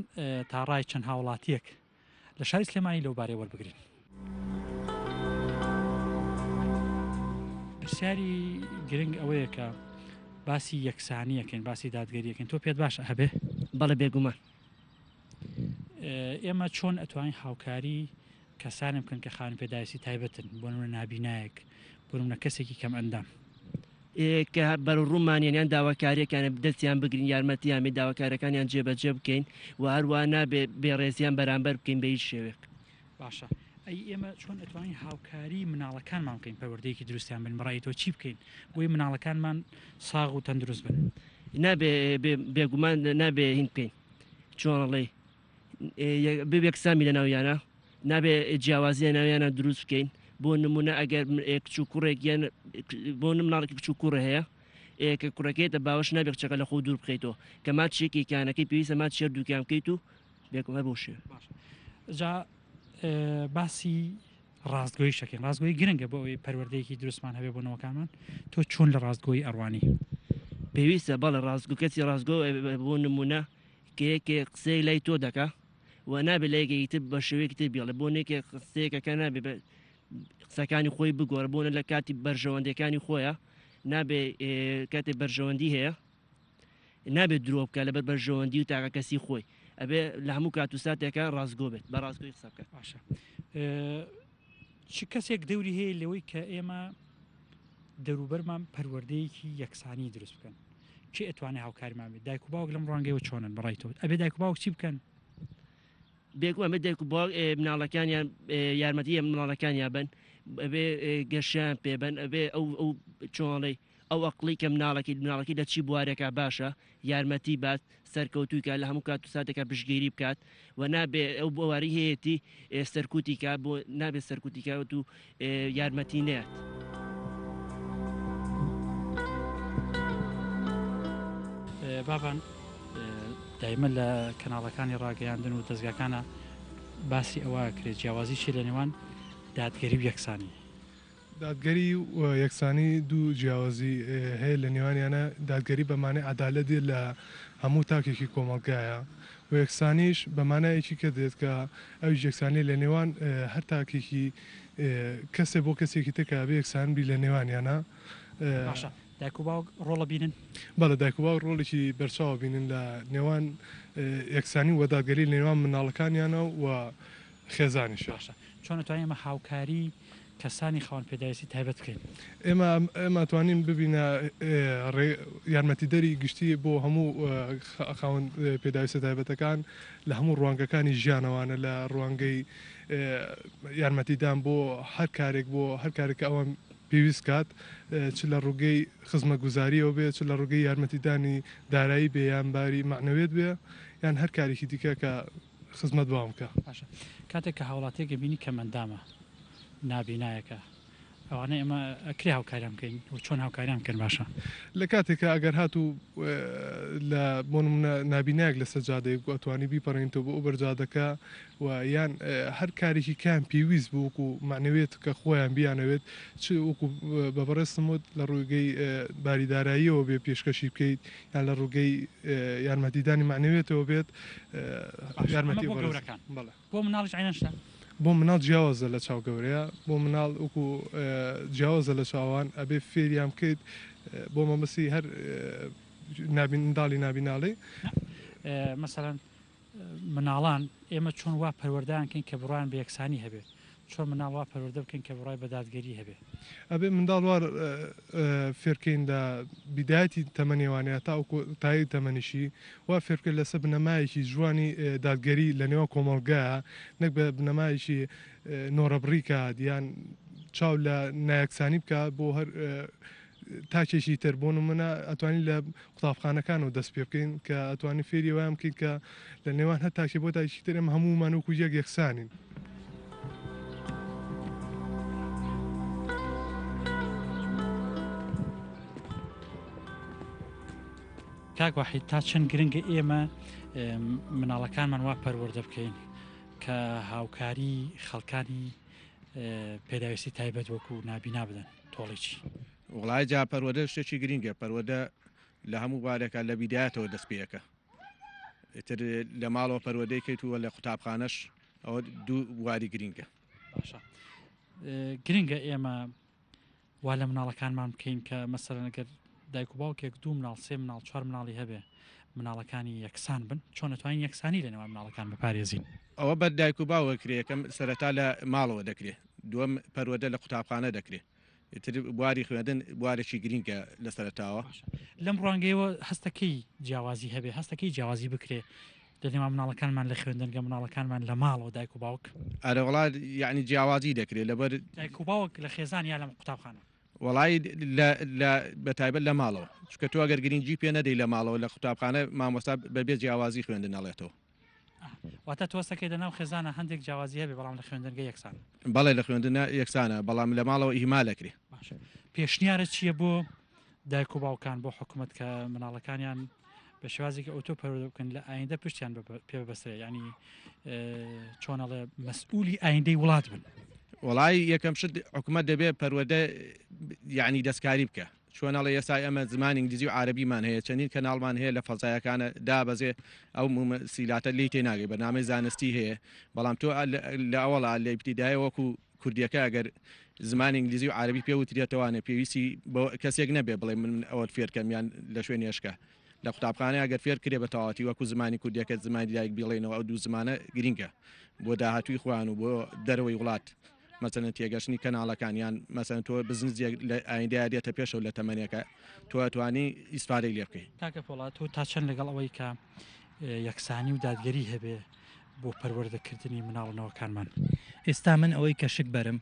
تا ڕای چەند هاوڵاتیەک لە شاری سلێمانی لەو بارەی وەربگرین. پرسیاری گرنگ ئەوەیە کە باسی یەکسانیەکەین باسی دادگەریەکەین تۆ پێت باشە هەبێ؟ بەڵێ بێگومان. ئێمە چۆن ئەتوانین هاوکاری کەسانە بکەن کە خانم پێداویستی تایبەتن بۆ نمونە نابینایەک بۆ نمونە کەسێکی کەم ئەندام کە بەرە ڕوومانیان داواکاریەکانە دەستیان بگرین یارمەتیان بێ داواکارەکانیان جێبەجێ بکەین و هەروە نابێ بێڕێزیان بەرامبەر بکەین بە هیچ شێوێک. باشە ئەی ئێمە چۆن ئەتوانین هاوکاری مناڵەکانمان بکەین پەروەردەیەکی دروستیان بن بەڕای تۆ چی بکەین بۆی مناڵەکانمان ساغ و تەندروست بن؟ نابێ بێگومان نابێ هین بکەین چۆنڵێ بێکسامی لە ناویانە نابێ جیاوازیە ناویانە دروست بکەین بۆ نمونە ئەگەر کچ و کوڕێکیان بۆ مناڵێکی کچ و کوڕە هەیە کە کوڕەکەیتە باوەش نابێت کچەکە لە خۆ دوور بخەیتەوە کە ماچێکی کانەکەی پێویستە ماچ شێر دووکیان بکەیت و بێکم هەر بۆ شێ. جا باسی ڕاستگۆی شەکەین ڕاستگۆی گرنگە بۆ ئەوەی پەروەردەیەکی دروستمان هەبێ بۆ نەوەکانمان تۆ چۆن لە ڕاستگۆی ئەڕوانی پێویستە بەڵە ڕاستگو کەسی ڕاستگۆ بۆ نمونە کێکێ قسەی لای تۆ دەکا و نابێت لایەکێکی تر بە شێوەیەکی تر بێڵێ بۆ نێکێ قسەیەکەکە نابێت قسەکانی خۆی بگۆڕە بۆنە لە کاتی بەرژەوەندەکانی خۆیە نابێ کاتێک بەرژەوەندی هەیە نابێت درۆ بکە لەبەر بەرژەوەندی و تاقە کەسی خۆی ئەبێ لە هەموو کات و ساتێکە ڕاستگۆ بێت بە ڕاستگۆی قسە بکە. باشە چ کەسێک دەوری هەیە لەوەی کە ئێمە دەوروبەرمان پەروەردەیەکی یەکسانی دروست بکەن چی ئەتوانێت هاوکاریمان بێت دایک و باوک لەم ڕوانگەیەوە چۆنن بەڕای تۆ ئەبێ دایک و باوک چی بکەن؟ بێگومان بێ دایک و باوک مناڵەکانیان یارمەتیە مناڵەکانیان بن ئەبێ گەشیان پێبن ئەبێ ئەو چۆڵی ئەو ئەقلی کە مناڵەکەی لە چی بوارێکە باشە یارمەتی بات سەرکەوتویکە لە هەموو کات و ساتێکە پشتگیری بکات و نابێ ئەو بۆواری هەیەی سەرکوتیکە بۆ نابێت سەرکوتیکەوت و یارمەتی نێت. بابان دایمە لە کەناڵەکانی ڕاگەیاندن و دەستگاکانە باسی ئەوە کرێت جیاوازی چی لە نێوان دادگەری و یەکسانی دادگەری و یەکسانی دوو جیاوازی هەیە لە نێوانیانە دادگەری بەمانەی عەدالەت دێت لە هەموو تاکێکی کۆمەڵگایە و یەکسانیش بەمانایەکی کە دێت کە ئەو یەکسانی لە نێوان هەر تاکێکی کەسێ بۆ کەسێکی تکە بێ یەکسانبی لە نێوانیانە. دایک و باوک ڕۆڵە بینن؟ بەڵە دایک و باوک ڕۆڵێکی بەرچاوە بینن لە نێوان یەکسانی و دادگەری لە نێوان مناڵەکانیانە و خێزانیش. چۆن ئەتوانین ئێمە هاوکاری کەسانی خاوەن پێداویستی تایبەت بکەین؟ ئێمە توانین ببینە یارمەتی دەری گشتی بۆ هەموو خاوەن پێداویستە تایبەتەکان لە هەموو ڕوانگەکانی ژیانەوانە لە ڕوانگەی یارمەتیدان بۆ هەر کارێک بۆ هەر کارێکە ئەوان پێویست کات چ لە ڕووگەی خزمە گوزاریەوە بێت چ لە ڕووگەی یارمەتیدانی دارایی بێ یان باری معنەوێت بێ یان هەر کارێکی دیکە کە خزمەت بام بکە. کاتێک کە هاوڵاتێکە بینی کە مندامە نابینایەکە ئەوانە ئێمە ئەکری هاوکاریان بکەین و چۆن هاوکاریان بکەن باشە لە کاتێکە ئەگەر هاتوو لە بۆ نابینایەک لە سەجادەیەک ئەتوانی بیپەڕێنەوە بۆ ئەو بەرجادەکە و یان هەر کارێکی کام پێویست بوو وەکو معنەوێت کە خۆیان بیانەوێت چ وەکو بەبڕێستموت لە ڕووگەی باریداراییەوە بێ پێشکەشی بکەیت یان لە ڕووگەی یارمەتیدانی معنەوێتەوە بێت یارمەتی گەورەکان بۆ مناڵش عینەشتا بۆ مناڵ جیاوازە لە چاو گەورەیە بۆ مناڵ وەکو جیاوازە لە چاوان ئەبێ فێریان بکەیت بۆ مەمەسی هەر منداڵی نابیناڵی مەسەڵەن مناڵان ئێمە چۆن وا پەروەردەیان بکەین کە بڕوایان بە یەکسانی هەبێت چۆن مناڵ وا پەروەردە بکەین کە بڕوای بە دادگەری هەبێت ئەبێ منداڵوار فێرکەین لە بیدایەتی تەمەنێوانەیە تاوەکو تایی تەمەنیشی وا فێرکە لەسەر بنەمایەکی جوانی دادگەری لە نێوان کۆمەڵگایە نەک بە بنەمایەکی نۆڕەبڕیکە دییان چاو لە نایەکسانی بکە بۆ هەر تاکێکی تر بۆ نمونە ئەتوانین لە قوتابخانەکانەوە دەست پێ بکەین کە ئەتوانی فێری وایان بکەین کە لە نێوان هەر تاکێ بۆ تاکی تر ئەمە هەموومان وەکو یەک یەکسانین. کاک وحید تا چەند گرنگە ئێمە مناڵەکانمان وا پەروەردە بکەین کە هاوکاری خەڵکانی پێداویستی تایبەت وەکو نابینا بدەن تۆڵێکی وڵای جا پەروەدە شتێکی گرینگە پەروەدە لە هەموو بارێکە لە بیدایەتەوە دەست پێەکە ئیتر لە ماڵەوە پەروەدەی کەیتووە لە قوتابخانەش ئەوە دوو واری گرینگە باشە گرنگە ئێمە وا لە مناڵەکانمان بکەین کە مەسەرەن ئەگەر دایک و باوکێک دوو مناڵ سێ مناڵ چوار مناڵی هەبێ مناڵەکانی یەکسان بن چۆن دەتوانین یەکسانی لەنێوان مناڵەکان بپارێزین ئەوە بەر دایک و باوەکرێ یەکەم سەرەتا لە ماڵەوە دەکرێت دووەم پەروەدە لە قوتابخانە دەکرێت ئیتر بواری خوێندن بوارێکی گرینگە لە سەرەتاوە لەم ڕوانگەیەوە هەستەکەی جیاوازی هەبێ هەستەکەی جیاوازی بکرێ لەنێوان مناڵەکانمان لە خوێندنگە مناڵەکانمان لە ماڵەوە دایک و باوک ئەرە وڵات یعنی جیاوازی دەکرێت لەبەر دایک و باوک لە خێزان یا لە قوتابخانە وڵی بەتایبەت لە ماڵەوە چکە تۆ ئەگەر گرنگجی پێ نەدەی لە ماڵەوە لە قوتابخانە مامۆستا بەبێ جیاوازی خوێندن نەڵێتەوە واتە تۆستەکەی دەناو خێزانە هەندێک جیاوازی هەبێ بەڵام لە خوێندنگە یەکسان بەڵێ لە خوێندن یەکسانە بەڵام لە ماڵەوە ئیمالەکرێ پێشنیارە چییە بۆ دایک و باوکان بۆ حکوومەت کە مناڵەکانیان بە شێوازێکی ئۆتۆ پەروەردە بکەن لە ئایندە پشتیان پێ بەسرێ ینی چۆنەڵێ مەسئولی ئایندەی وڵات بن وڵی یەکەم شت حکوومەت دەبێت پەروەدە یعنی دەستکاری بکە چۆنەڵە ئێسای ئەمە زمانی ئینگلیزی و عربیمان هەیە چەندین کەناڵمان هەیە لە فەزایەکانە دابەزێ ئەو سیلاتە لی تێناگەی بەنامەی زانستی هەیە بەڵام تۆ لە ئەوڵا لە ابتیدای وەکو کوردیەکە ئەگەر زمانی ئینگلیزی و عربی پێ وترێتەوانە پێویستی بۆ کەسێک نەبێ بڵێ من ئەوە فێرکەمیان لە شوێن ێشکە لە قوتابخانەیە ئەگەر فێر کرێ بە تەواتی وەکو زمانی کوردیەکە زمانی دایک بڵێنەوە ئەو دوو زمانە گرینگە بۆ داهاتووی خوان و بۆ دەرەوەی وڵات مەسەن تێگەشتنی کەناڵەکانیان مەسەن تۆ بزنس لە ئایندای دێتە پێشەوە لە تەمەنیەکە تۆ ئەتوانی ئیسفادەی لێ بکەیت تاکە پۆڵات تۆ تا چەند لەگەڵ ئەوەی کە یەکسانی و دادگەری هەبێ بۆ پەروەردەکردنی مناڵنەوەکانمان ئێستا من ئەوەی کە شک بەرم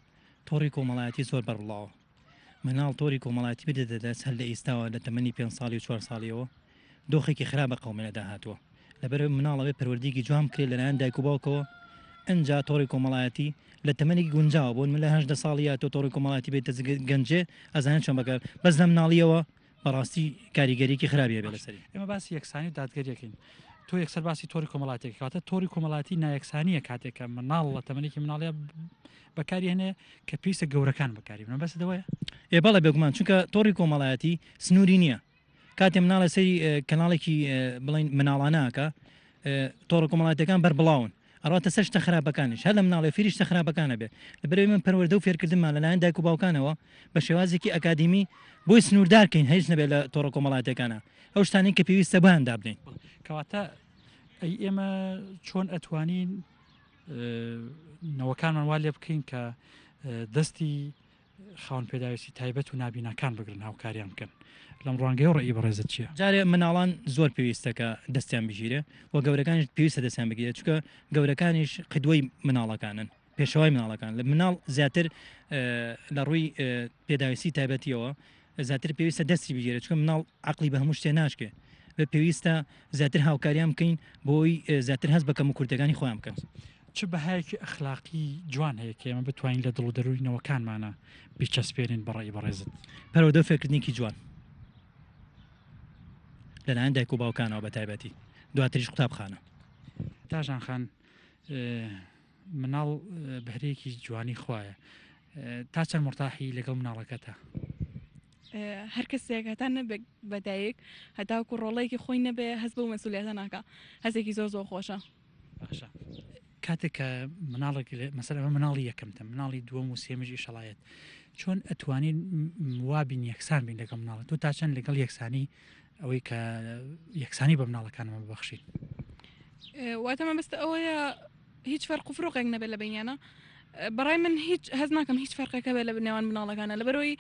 تۆڕی کۆمەڵایەتی زۆر بەرڵاوە مناڵ تۆری کۆمەڵاتی بدەدەدەست هەر لە ئێستاوە لە تەمەنی 5 ساڵی و 4 ساڵیەوە دۆخێکی خراپە قەومێنە داهاتوە لەبەر مناڵەوەی پەروەردەیەکی جوان بکرێت لەلایەن دایک و باوکەوە ئەنجا تۆڕی کۆمەڵایەتی لە تەمەنێکی گونجاوە بۆن من لە 18 ساڵی تۆ تۆڕی کۆمەڵایەتی بێتە گەنجێ ئەزانێت چۆن بەکار بەس لە مناڵیەوە بەڕاستی کاریگەریەکی خراپیە بێ لەسەری ئێمە باسی یەکسانی و دادگەریەکەین تۆ یەکسەر باسی تۆری کۆمەڵاتێک کاتە تۆری کۆمەڵاتی نایەکسانیە کاتێکە مناڵ لە تەمەنێکی مناڵە بەکاری هەنێ کە پێویستە گەورەکان بەکاری بنە بەس دەوەیە بەڵێ بێگومان چونکە تۆڕی کۆمەڵایەتی سنووری نییە کاتێ مناڵە سەری کەناڵێکی بڵین مناڵانەکە تۆڕە کۆمەڵاتەکان بەربڵاون ئەڕاتە سەر شتە خراپەکانیش هەر لە مناڵێ فێری شتە خراپەکانە بێ لەبەرەوەی من پەروەردە و فێرکردنمان لەلایەن دایک و باوکانەوە بە شێوازێکی ئەکادیمی بۆی سنووردارکەین هیچ نەبێت لە تۆڕە کۆمەڵاتەکانە ئەو شتانی کە پێویستە بەیان دابنین کەواتە ئەی ئێمە چۆن ئەتوانین نەوەکانمان وا لێ بکەین کە دەستی خاون پێداویستی تایبەت و نابیناکان بگرن هاوکاریان بکەن لەم ڕوانگەی و ڕێی بەڕێزت چییە جارێ مناڵان زۆر پێویستەکە دەستیان بژیرێ و گەورەکانیش پێویستە دەستیان بگیرێت چکە گەورەکانیش قدوەی مناڵەکانن پێشەوای مناڵەکان لە مناڵ زیاتر لە ڕووی پێداویستی تایبەتیەوە زیاتر پێویستە دەستی بگیرێت چکە مناڵ عقلی بە هەموو شتێ ناشکێ بە پێویستە زیاتر هاوکاریان بکەین بۆی زیاتر هەست بەکەم و کورتەکانی خۆیان بکەن چ بەهایەکی ئەخلاقی جوان هەیە کە ئێمە بتوانین لە دڵ و دەروینەوەکانمانە بیچەسپێنین بەڕێی بەڕێزت پەروەردە فێرکردنێکی جوان لەلایەن دایک و باوکانەوە بە تایبەتی دواتریش قوتابخانە تاژان خان مناڵ بەهرەیەکی جوانی خوایە تا چەند مرتاحی لەگەڵ مناڵەکەتە هەر کەسێکەتان نەبێ بەدایک هەتاوکو ڕۆڵەیەکی خۆی نەبێ هەست بە مەسئولیەتە ناکە هەزێکی زۆر زۆر خۆشە باشە کاتێک کە مناڵێک مەسەر ئەمە مناڵی یەکەمتە مناڵی دووەم و سێمەژی شەڵایەت چۆن ئەتوانین وابین یەکسان بین لەگەڵ مناڵێت تۆ تا چەند لەگەڵ یەکسانی ئەوەی کە یەکسانی بە مناڵەکانمە ببەخشین واتەمە بەستە ئەوەیە هیچ فەرق و فڕۆقێک نەبێت لە بینیانە بەڕای من هیچ هەز ناکەم هیچ فەرقێکە بێت لە نێوان مناڵەکانە لەبەرەوەی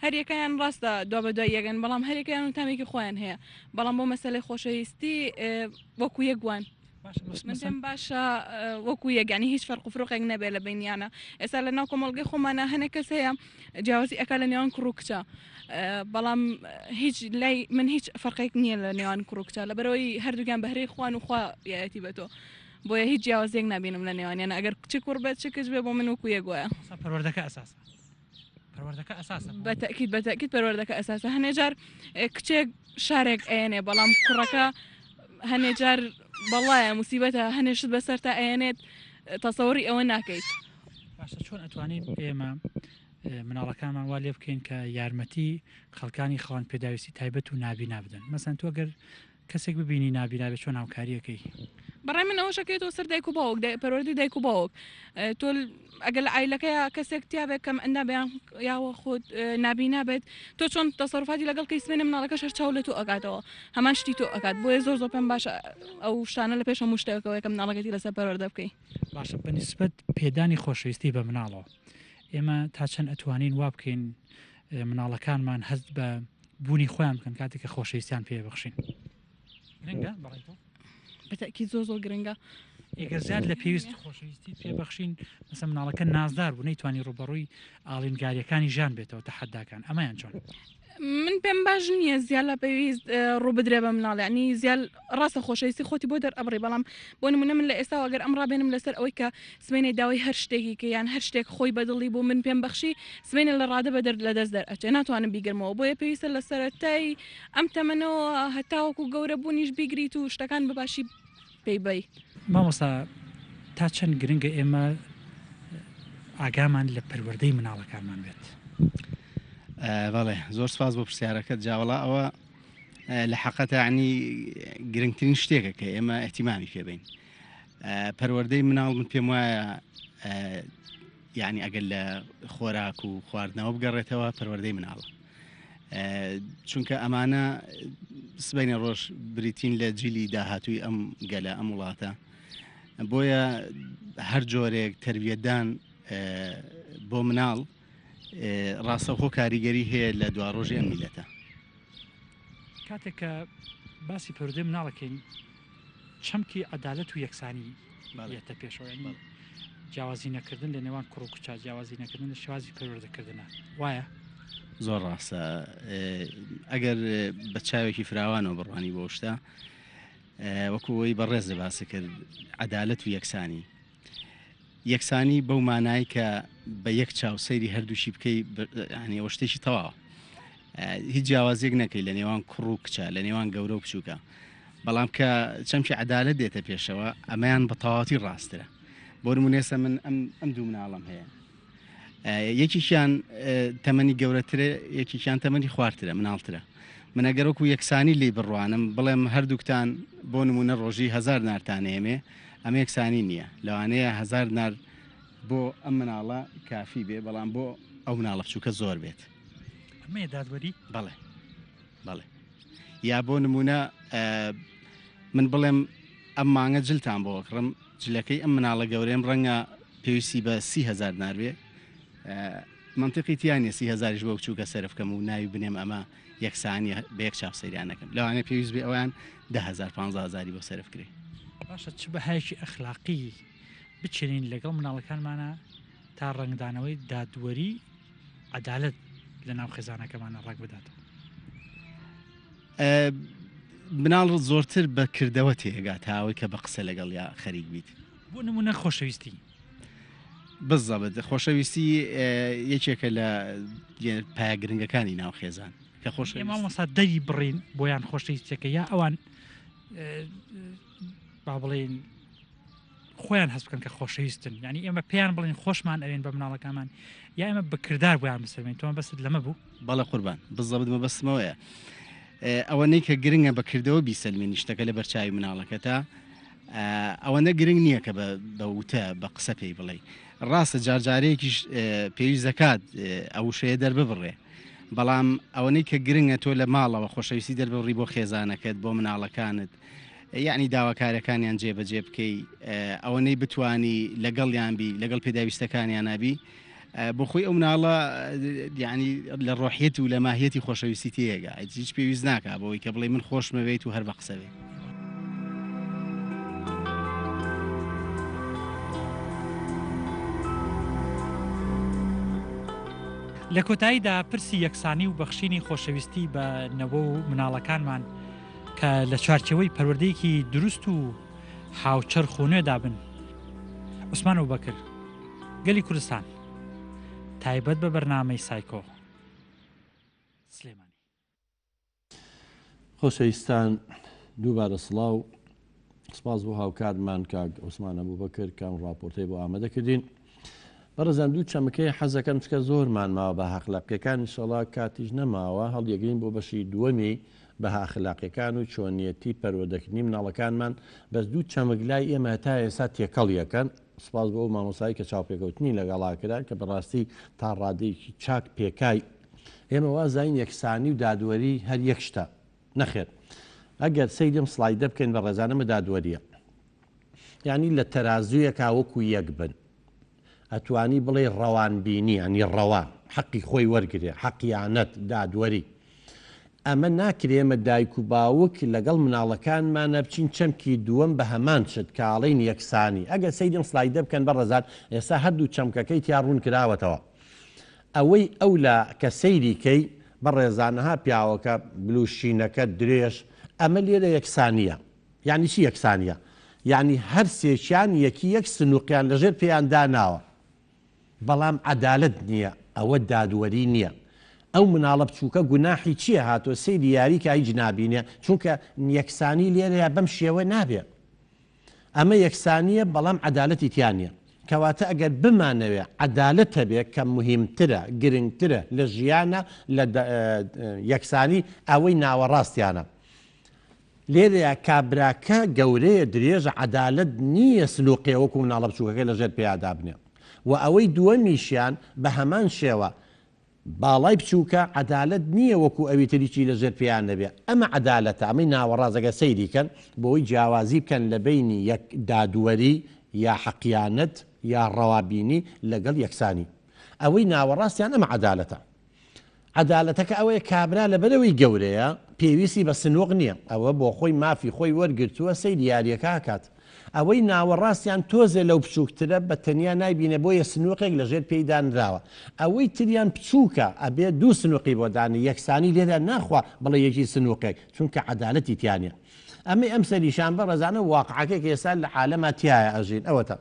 هەریەکەیان ڕاستە دو بە دوای یەگەن بەڵام هەریەکەیان و تامێکی خۆیان هەیە بەڵام بۆ مەسەلەی خۆشەویستی وەکو یەکوان من پێم باشە وەکو یەکانی هیچ فەرق و فڕۆقێک نەبێت لە بینیانە ئێستا لە ناو کۆمەڵگەی خۆمانە هەنێک کەس هەیە جیاوازی ئەکا لە نێوان کوڕ و کچە بەڵام هیچ لای من هیچ فەرقێک نییە لە نێوان کوڕ و کچە لەبەرەوەی هەردووگیان بەهرەی خوان و خوا یەتی بە تۆ بۆیە هیچ جیاوازێک نبینم لە نێوانیانە ئەگەر کچی کوڕ بێت چ کچ بێ بۆ من وەکو یەکوایە پەروەردەکە ئەساسە بەتەکید پەروەردەکە ئەساسە هەنێ جار کچێک شارێک ئەێنێ بەڵام کوڕەکە هەنێ جار بەڵایە موسیبەتە هەنێشت بەسەر تا ئەێنێت تەسەوەری ئەوە ناکەیت. باشە چۆن ئەتوانین ئێمە مناڵەکانمان وا لێ بکەین کە یارمەتی خەڵکانی خەوان پێداویستی تایبەت و نابینا بدەن؟ مەسەن تۆ گەر کەسێک ببینی نابینابێت چۆن هاوکاریەکەی؟ بەڕای من ئەوەشەکەیتەوە سەر دایک و باوک پەروەردەی دایک و باوک. تۆ ئەگەر لە عیلەکەیە کەسێک تیاابێت کەم ئەندا بەیان یاوە خۆت نابینا بێت تۆ چۆن تەسەڕفاتی لەگەڵ کەی سوێنە مناڵەکە شەر چاو لە تۆ ئەکاتەوە هەمان شتی تۆ ئەکات بۆیە زۆر زۆر پێم باشە ئەو شتانە لە پێش هەموو شتێکەوەی کە مناڵەکەتی لەسەر پەروەردە بکەی. باشە بەنسبەت پێدانی خۆشەویستی بە مناڵەوە ئێمە تا چەند ئەتوانین وا بکەین مناڵەکانمان هەست بە بوونی خۆیان بکەن کاتێک کە خۆشەویستیان پێبەخشین؟ گرنگە بەڕای تۆ؟ بەتەکی زۆر زۆر گرنگە. ئێگەر زیاد لە پێویست خۆشەویستی پێبەخشین مەسە مناڵەکە نازدار بوو نەیتوانی ڕوبەڕووی ئاڵینگاریەکانی ژان بێتەوە تەحەداکان ئەمەیان چۆن؟ من پێم باش نییە زیاد لە پێویست ڕوو بدرێ بە مناڵیانی زیاد ڕاستە خۆشەویستی خۆتی بۆ دەرئەبڕی بەڵام بۆ نمونە من لە ئێستا ئەگەر ئەم ڕابێنم لەسەر ئەوەی کە سوێنێ داوای هەر شتێکی کە یان هەر شتێک خۆی بەدڵی بۆ من پێم بەخشی سوێنە لە ڕادە بە لە دەست دەرئەچێ ناتوانم بیگرمەوە بۆیە پێویستە لە سەرەتای ئەم تەمەنەوە هەتاوەکو گەورە بوونیش بیگریت و شتەکان بەباشی پێیبەی. مامۆستا تا چەند گرنگە ئێمە ئاگامان لە پەروەردەی مناڵەکانمان بێت؟ بەڵێ زۆر سپاس بۆ پرسیارەکەت جاوەڵا ئەوە لە حەقەتە عنی گرنگترین شتێکە کە ئێمە ئەحتیمامی پێبین. پەروەردەی مناڵ من پێم وایە یعنی ئەگەر لە خۆراک و خواردنەوە بگەڕێتەوە پەروەردەی مناڵە چونکە ئەمانە سبەینە ڕۆژ بریتین لە جیلی داهاتووی ئەم گەلە ئەم وڵاتە بۆیە هەر جۆرێک تەربیەتدان بۆ مناڵ ڕاستەوخۆ کاریگەری هەیە لە دوا ڕۆژی ئەم میلەتە. کاتێک کە باسی پەروەردەی مناڵەکەین چەمکی عەدالەت و یەکسانی بێتە پێشەوە ینی جیاوازی نەکردن لە نێوان کوڕ و کوچا جیاوازی نەکردن لە شێوازی پەروەردەکردنە وایە؟ زۆر ڕاستە ئەگەر بە چاوێکی فراوانەوە بڕوانی بۆ شتە وەکوەوەی بەڕێز لە باسی کرد عەدالەت و یەکسانی بەو مانای کە بە یەک چاو سەیری هەردووشی بکەی ینی ئەوە شتێکی تەواوە هیچ جیاوازیەک نەکەی لە نێوان کوڕ و کچە لە نێوان گەورە و بچووکە بەڵام کە چەمکی عەدالەت دێتە پێشەوە ئەمەیان بە تەواوەتی ڕاسترە. بۆ نمونێسە من ئەم دوو مناڵم هەیە یەکیشیان تەمەنی گەورەترە یەکیشیان تەمەنی خواردترە مناڵترە من ئەگەر وەکو یەکسانی لێ بڕوانم بڵێم هەردووکتان بۆ نمونە ڕۆژی 1000 نارتانەیەمێ ئەمە یەکسانی نییە لەوانەیە 1000 نار بۆ ئەم مناڵە کافی بێ بەڵام بۆ ئەو مناڵە بچووکە زۆر بێت. ئەمەیە دادوەری؟ بەڵێ یا بۆ نمونە من بڵێم ئەم مانگە جلتان بۆ کڕم جلەکەی ئەم مناڵە گەورەم ڕەنگە پێویستی بە 30,000 نار بێ منطقی تیانە 30,000ش بۆ بچووکە سەرفکەم و ناوی بنێم ئەمە یەکسانی بە یەک چاپ سەیرانەکەم لەوانەیە پێویست بێ ئەویان 10,000 15,000 بۆ سەرفکرێ. باشە چ بەهایەکی ئەخلاقی بچێنین لەگەڵ مناڵەکانمانە تا ڕنگدانەوەی دادوەری عەدالەت لە ناو خێزانەکەمانە ڕاک بداتەوە؟ مناڵ زۆرتر بە کردەوە تێگات هاوەی کە بە قسە لەگەڵ یا خەریک بیت. بۆ نمونە خۆشەویستی بزەبێت خۆشەویستی یەکێکە لە پایە گرنگەکانی ناو خێزان کە مامۆستا دەری بڕین بۆیان خۆشەویستەکە یا ئەوان با بڵێن خۆیان هەست بکەن کە خۆشەویستن ینی ئێمە پێیان بڵین خۆشمان ئەوێن بە مناڵەکانمان یا ئێمە بەکردار بۆیان بسەوێن تۆمە بەست لەمە بوو؟ بەڵێ قوربان بزەبت مە بەستمەوەیە ئەوەنەی کە گرنگە بەکردەوە بیسەلمێنی شتەکە لە بەرچاوی مناڵەکە تا ئەوەندە گرنگ نییە کە بە وتە بە قسە پێی بڵێ ڕاستە جارجارەیەکیش پێویست دەکات ئەو شەیە دەرببڕێ بەڵام ئەوەنەی کە گرنگە تۆ لە ماڵەوە خۆشەویستی دەربڕی بۆ خێزانەکەت بۆ مناڵەکانت یعنی داواکارەکانیان جێبەجێ بکەی ئەوەنەی بتانی لەگەڵیان بی لەگەڵ پێداویستەکانیان نبی بۆ خۆی ئەو مناڵە یعنی لە ڕۆحیەت و لە ماهیەتی خۆشەویستی تێگە هیچ پێویست ناکە بۆی کە بڵێ من خۆشمەوێت و هەر بە قسەوێ. لە کۆتاییدا پرسی یەکسانی و بەخشینی خۆشەویستی بە نەوە و مناڵەکانمان کە لە چوارچەوەی پەروەردەیەکی دروست و هاوچەر خۆنوێدا بن. عوسمان ئەبوبەکر گەلی کوردستان تایبەت بە بەرنامەی سایکۆ. سلێمانی خۆشەویستان دووبارە سڵاو سپاس بۆ هاوکارمان کاک عوسمان ئەبوبەکر کام ڕاپۆرتەی بۆ ئامادەکردین. بەڕێزان دوو چەمکەی حەزەکەم چکە زۆرمان ماوە بە هاخلاقیەکان ئینشەڵا کاتیش نەماوە هەڵیەگرین بۆ بەشی دووەمی بە هاخلاقیەکان و چۆنیەتی پەروەردەکردنی مناڵەکانمان بەس دوو چەمک لای ئێمە تا ئێستا تێکەڵ یەکەن. سپاس بۆ مامۆسایی کە چاوپێکەوتنی لەگەڵاکران کە بەڕاستی تا ڕادەیەکی چاک پێکای ئێمە وازین یەکسانی و دادوەری هەر یەک شتە نەخێت. ئەگەر سەیدم سلایدە بکەین بە ڕێزانەمە دادوەریە یعنی لە تەرازویەکا وەکو یەک بن ئەتوانی بڵێ ڕەوانبینی ئەنی ڕەوان حەقی خۆی وەرگێ حەقیانەت دادوەری ئەمە ناکرێمە دایک و باوک لەگەڵ مناڵەکانمانە بچین چەمکی دووەم بە هەمان شت کاڵین یەکسانی. ئەگەر سەیدم سلایدە بکەن بە ڕێزان ئێستا هەردوو چەمکەکەی تیا ڕوون کراوەتەوە ئەوەی ئەولا کە سەیریکەی بە ڕێزانەها پیاوەکە بلوشینەکە درێژ ئەمە لێرە یەکسانیە. یعنی چی یەکسانیە؟ یعنی هەر سێکیان یەکی یەک سنووقیان لەژێر پێیان داناوە بەڵام عەدالەت نییە ئەوە دادوەری نییە. ئەو مناڵە بچووکە گوناحی چییە هاتۆ سەیری یاری کە هیچ نابینێ چونکە یەکسانی لێرەیە بەم شێوە نابێ. ئەمە یەکسانیە بەڵام عەدالەتی تیانە کەواتە ئەگەر بمانەوێ عەدالەت هەبێ کە مهمترە گرنگترە لە ژیانە لە یەکسانی ئەوەی ناوەڕاستیانە. لێرەیە کابراکە گەورەیە درێژە عەدالەت نییە سلووقێ وەکو مناڵە بچووکەکەی لەژێر پێیادا بنێ و ئەوەی دووەمیشیان بە هەمان شێوە باڵای بچووکە عەدالەت نییە وەکو ئەوی تریکی لەژێر پێیان نەبێ. ئەمە عەدالەتە ئەمەی ناوەڕازەکە سەیریکەن بۆی جیاوازی بکەن لە بینی یەک دادوەری یا حەقیانەت یا ڕەوابینی لەگەڵ یەکسانی. ئەوەی ناوەڕاستیان ئەمە عەدالەتە. عەدالەتەکە ئەوەیە کابرا لەبەرەوەی گەورەیە پێویستی بە سنووق نییە ئەوە بۆ خۆی مافی خۆی وەرگرتووە سەیری یاریەکە کات ئەوەی ناوەڕاستیان تۆزێ لەو بچووکترە بە تەنیا نایبینە بۆیە سنووقێک لەژێر پێیدانراوە ئەوەی تریان بچووکە ئەبێ دوو سنووقی بۆ دانی یەکسانی لێدا ناخوا بڵێ یەکی سنووقێک چونکە عەدالەتی تیانە. ئەمە ئەم سەریشان بە ڕێزانە واقعەکەی ئێستا لە عالەما تایە ئەژین ئەوەتە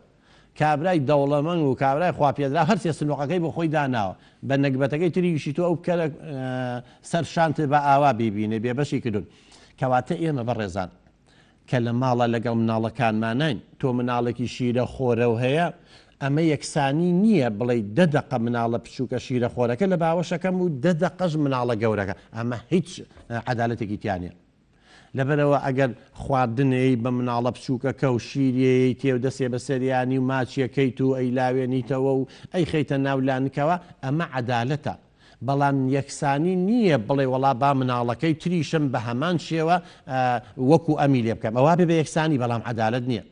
کابرای دەوڵەمەنگ و کابرای خواپێدرا هەر سێ سنووقەکەی بۆ خۆی داناوە بە نەکبەتەکەی تریشی تۆ ئەو بکەرە سەر شانت بە ئاوا ببینێ بێ بەشی کردون. کەواتە ئێمە بە ڕێزان کە لە ماڵە لەگەڵ مناڵەکانمانین تۆ مناڵێکی شیرە خۆرە و هەیە ئەمە یەکسانی نییە بڵێ دەدەقە مناڵە بچووکە شیرە خۆرەکە لە باوەشەکەم و دەدەقەش مناڵە گەورەکە ئەمە هیچ عەدالەتێکی تیانە. لەبەرەوە ئەگەر خواردنەی بە مناڵە بچووکە کە و شیری تێو دەسێ بە سەریانی و ماچیەکەیت و ئەی لاوێنیتەوە و ئەی خەیتە ناولانکەوە ئەمە عەدالەتە. بەڵام یەکسانی نییە بڵێ وڵا با مناڵەکەی تریشم بە هەمان شێوە وەکو ئەمی لێ بکەم ئەوە بێ بە یەکسانی بەڵام عەدالەت نییە.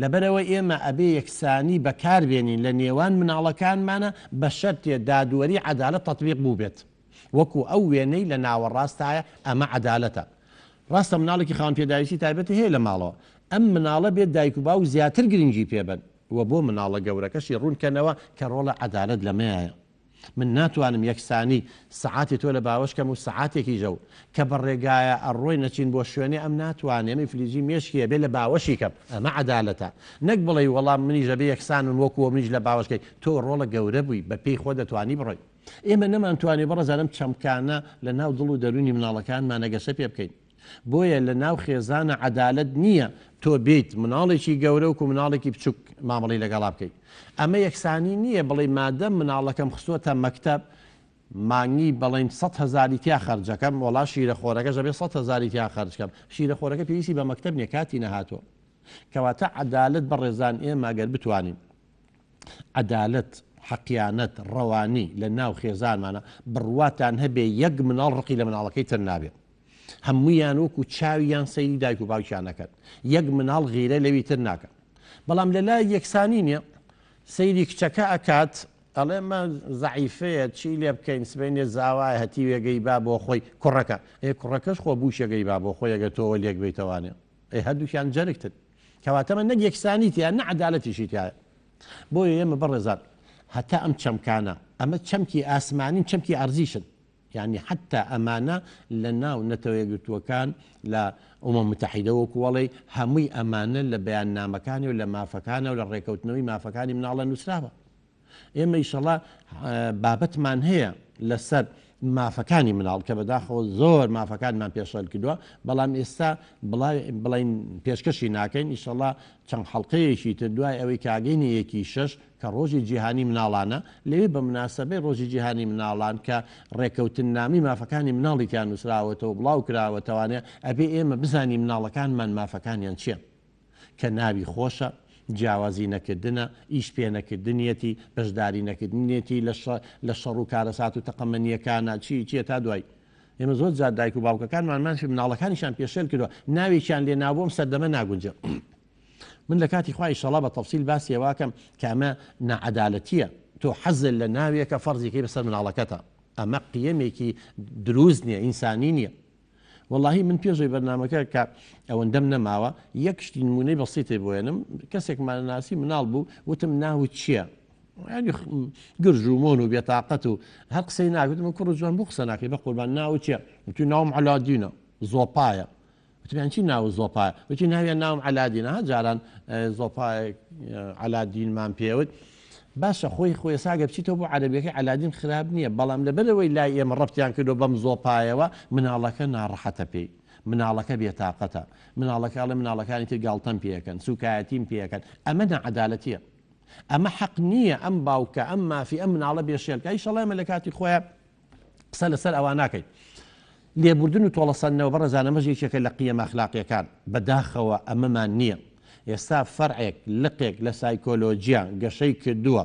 لەبەرەوە ئێمە ئەبێ یەکسانی بەکاربێنین لە نێوان مناڵەکانمانە بە شەرتێ دادوەری عەدالەت تەطبیق بوو بێت وەکو ئەو وێنەی لە ناوەڕاستایە ئەمە عەدالەتە. ڕاستە مناڵێکی خاوەن پێداویستی تایبەتی هەیە لە ماڵەوە ئەم مناڵە بێت دایک و باو زیاتر گرنگی پێبن وە بۆ مناڵە گەورەکەشی ڕوونکەنەوە کە ڕۆڵە عەدالەت لەمەیە. من ناتوانم یەکسانی سعاتی تۆ لە باوەشکەم و سعاتێکی ژەو کە بە ڕێگایە ئەڕۆی نەچین بۆ شوێنێ ئەم ناتوانێمە فلیجی مێشکیە بێ لە باوەشی کەم ئەمە عەدالەتە. نەک بڵێ وەڵام منیش دەبێ یەکسانن وەکووە منیش لە باوەشکەی تۆ ڕۆڵە گەورە بووی بە پێی خۆ دەتوانی بڕۆی. ئێمە نەمانتوانێ بەڕێزانم چەمکانە لە ناو دڵ و دەرونی مناڵەکانمان نەگەشە پێ بکەین. بۆیە لە ناو خێزانە عەدالەت نییە تۆ بیت مناڵێکی گەورە وکو مناڵێکی بچووک مامەڵی لەگەڵا بکەیت. ئەمە یەکسانی نییە بڵێ مادەم مناڵەکەم خستووەتە مەکتەب مانگی بەڵێن 100,000 تیا خەرجەکەم وڵا شیرە خۆرەکە ژەبێ 100,000 تیا خەرجکەم شیرە خۆرەکە پێویستی بە مەکتەب نیە کاتی نەهاتوە. کەواتە عەدالەت بە ڕێزان ئێمە ئەگەر بتوانین عەدالەت حەقیانەت ڕەوانی لە ناو خێزانمانە بڕواتان هەبێ یەک مناڵ ڕقی لە مناڵەکەی تر نابێت هەموویان وەکو چاویان سەیری دایک و باوکیانەکەن یەک مناڵ غیرە لەوی تر ناکەن. بەڵام لە لای یەکسانی نییە سەیری کچەکە ئەکات ئەڵێ مە زەعیفەیە چی لێ بکەین سبەینێ زاوای هەتی وێگەی با بۆ خۆی کوڕەکە کوڕەکەش خۆ بووشەگەی با بۆ خۆی ئەگە تۆوە لێک بیتەوانێ هەردووکیان جەرگتن کەواتەمە نەک یەکسانی تیان نە عەدالەتیشی تایە. بۆیە ئێمە بەڕێزان هەتا ئەم چەمکانە ئەمە چەمکی ئاسمانین چەمکی ئەرزیشن یعنی حتا ئەمانە لە ناو نەتەوە یەکگرتووەکان لە ئومەم متحیدە وەکووەڵێ هەمووی ئەمانە لە بەیاننامەکانی و لە مافەکانە و لە ڕێکەوتنەوەی مافەکانی مناڵە نووسراوە. ئێمە ئیشەڵا بابەتمان هەیە لەسەر مافەکانی مناڵ کە بەداخەوە زۆر مافەکانمان پێشەل کردووە بەڵام ئێستا بڵین پێشکەشی ناکەین ئیشەڵا چەند حەڵقەیەکی تر دوای ئەوەی کاگەینی یەکی شەش کە ڕۆژی جیهانی مناڵانە لەوێ بە مناسبەی ڕۆژی جیهانی مناڵان کە ڕێکەوتن نامی مافەکانی مناڵێکیان نووسراوەتەوە بڵاو کراوەتەوانێ ئەبێ ئێمە بزانی مناڵەکانمان مافەکانیان چییە کە ناوی خۆشە جیاوازی نەکردنە ئیش پێ نەکردنیەتی بەشداری نەکردنیەتی لە شەڕ و کارەسات و تەقەمەنیەکانە چیە تا دوای ئێمە زۆر جار دایک و باوکەکانمان مناڵەکانیشان پێشێل کردووە ناوێکیان لێ نابۆم سەردەمە ناگونجە من لە کاتی خوای ئینشەڵا بە تەفسیل باسی ئەواکەم کە ئەمە نەعەدالەتیە تۆ حەزل لە ناوێکە فەرزێکی بەسەر مناڵەکەتە ئەمە قیەمێکی دروست نییە ئینسانی نییە واللهی من پێشەوەی بەرنامەکە کە ئەوەندەم نەماوە یەک شتی نمونەی بەسیتێ بۆێنم کەسێکمان ناسی مناڵ بوو وتم ناوت چییە؟ گرژ و مۆن و بێتاقەت و هەر قسەی ناگوتم کوڕ جوان بۆ قسە ناکەی بە قوربان ناوت چییە؟ وتی ناوم عەلادینە زۆپایە وتیان چی ناو زۆپایە؟ وتی ناویان ناوم عەلادینە ها جاران زۆپایە عەلادینمان پێوت باشە خۆی ساگە بچیتەوە بۆ عەرەبیەکەی عەلادین خراپ نییە بەڵام لەبەرەوەی لای ئێمە ڕەبتیان کردو بەم زۆپایەوە مناڵەکە ناڕەحەتە پێی مناڵەکە بێتاقەتە مناڵەکە مناڵەکانی تر گاڵتەم پێەکەن سوکایەتیم پێەکەن ئەمە نەعەدالەتیە ئەمە حەق نییە ئەم باوکە ئەم مافی ئەم مناڵە بێشێلکە ئیشەڵا ئێمە لە کاتی خۆیان قسە لەسەر ئەوان ناکەین لێبوردن و تۆڵەسەندنەوە بەڕێزانە مەژێکێکە لە قیەمە ئەخلاقیەکان بەداخەوە ئەمەمان نییە ئێستا فەرعێک لقێک لە سایکۆلۆجییا گەشەی کردووە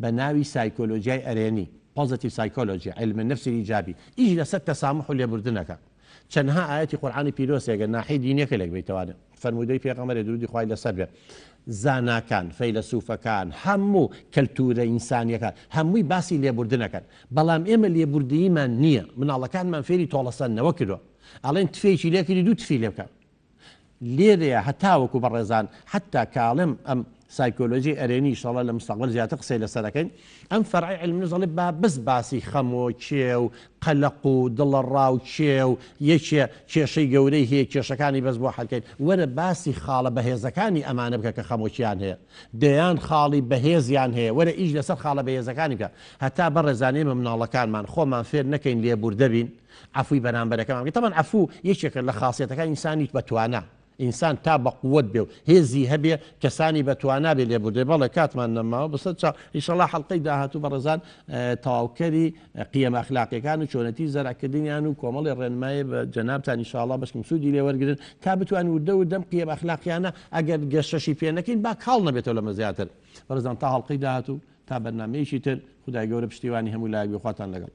بە ناوی سایکۆلۆجیای ئەرێنی پۆزیتیڤ سایکۆلۆجی علمە نەفسی ئیجابی ئیش لەسەر تەسامح و لێبوردنەکە چەندها ئاەتی قورئانی پیرۆسێگە ناحی دینیەکە لێک بیتوانێت فەرموودەی پێغەمبەر درودی خوای لەسەر بێ زاناکان فەیلسوفەکان هەموو کەلتورە ئینسانیەکان هەمووی باسی لێبوردنەکەن بەڵام ئێمە لێبوردیمان نییە مناڵەکانمان فێری تۆڵەسەندنەوە کردووە ئەڵێن تفێکی لێکردی دوو تفی لێ بکە لێرەیە هەتاوەکو بەڕێزان حتا کاڵم ئەم سایکۆلۆژی ئەرێنی ئینشەڵا لە مستەقبل زیاتر قسەی لەسەرەکەین ئەم فەرعی علمی نەزەڵێ با بەس باسی خەمۆ کێ و قەلەق و دڵە ڕاو کێ و یەکێ کێشەی گەورەی هەیە کێشەکانی بەس بۆ حەلکەین وەرە باسی خاڵە بەهێزەکانی ئەمانە بکە کە خەمۆکیان هەیە دەیان خاڵی بەهێزیان هەیە وەرە ئیش لەسەر خاڵە بەهێزەکانی بکە هەتا بەڕێزانێمە مناڵەکانمان خۆمان فێر نەکەین لێبوردە بین عەفووی بەرامبەرەکەمان تەمان عەفوو یەکێکە لە خاصیەتەکانی ئینسانی بەتوانە ئینسان تا بە قووت بێ و هێزی هەبێ کەسانی بەتوانە بێ لێبوردێ بەڵێ کاتمان نەماوە بەسەر چاو ئینشەڵا حەڵقەی داهاتوو بەڕێزان تەواوکەری قیەمە ئەخلاقیەکان و چۆنەتی زەرعکردنیان و کۆمەڵی ڕێنمایی بە جەنابتان ئینشەڵا بەشکم سوودی لێ وەرگرن تا بتوان وردە و دەم قیەمە ئەخلاقیانە ئەگەر گەشەشی پێ نەکەین با کاڵ نەبێتەوە لەمە زیاتر بەڕێزان تا حەڵقەی داهاتوو تا بەرنامەیەکی تر خودای گەورە پشتیوانی هەموو لایەک بێ خواتان لەگەڵ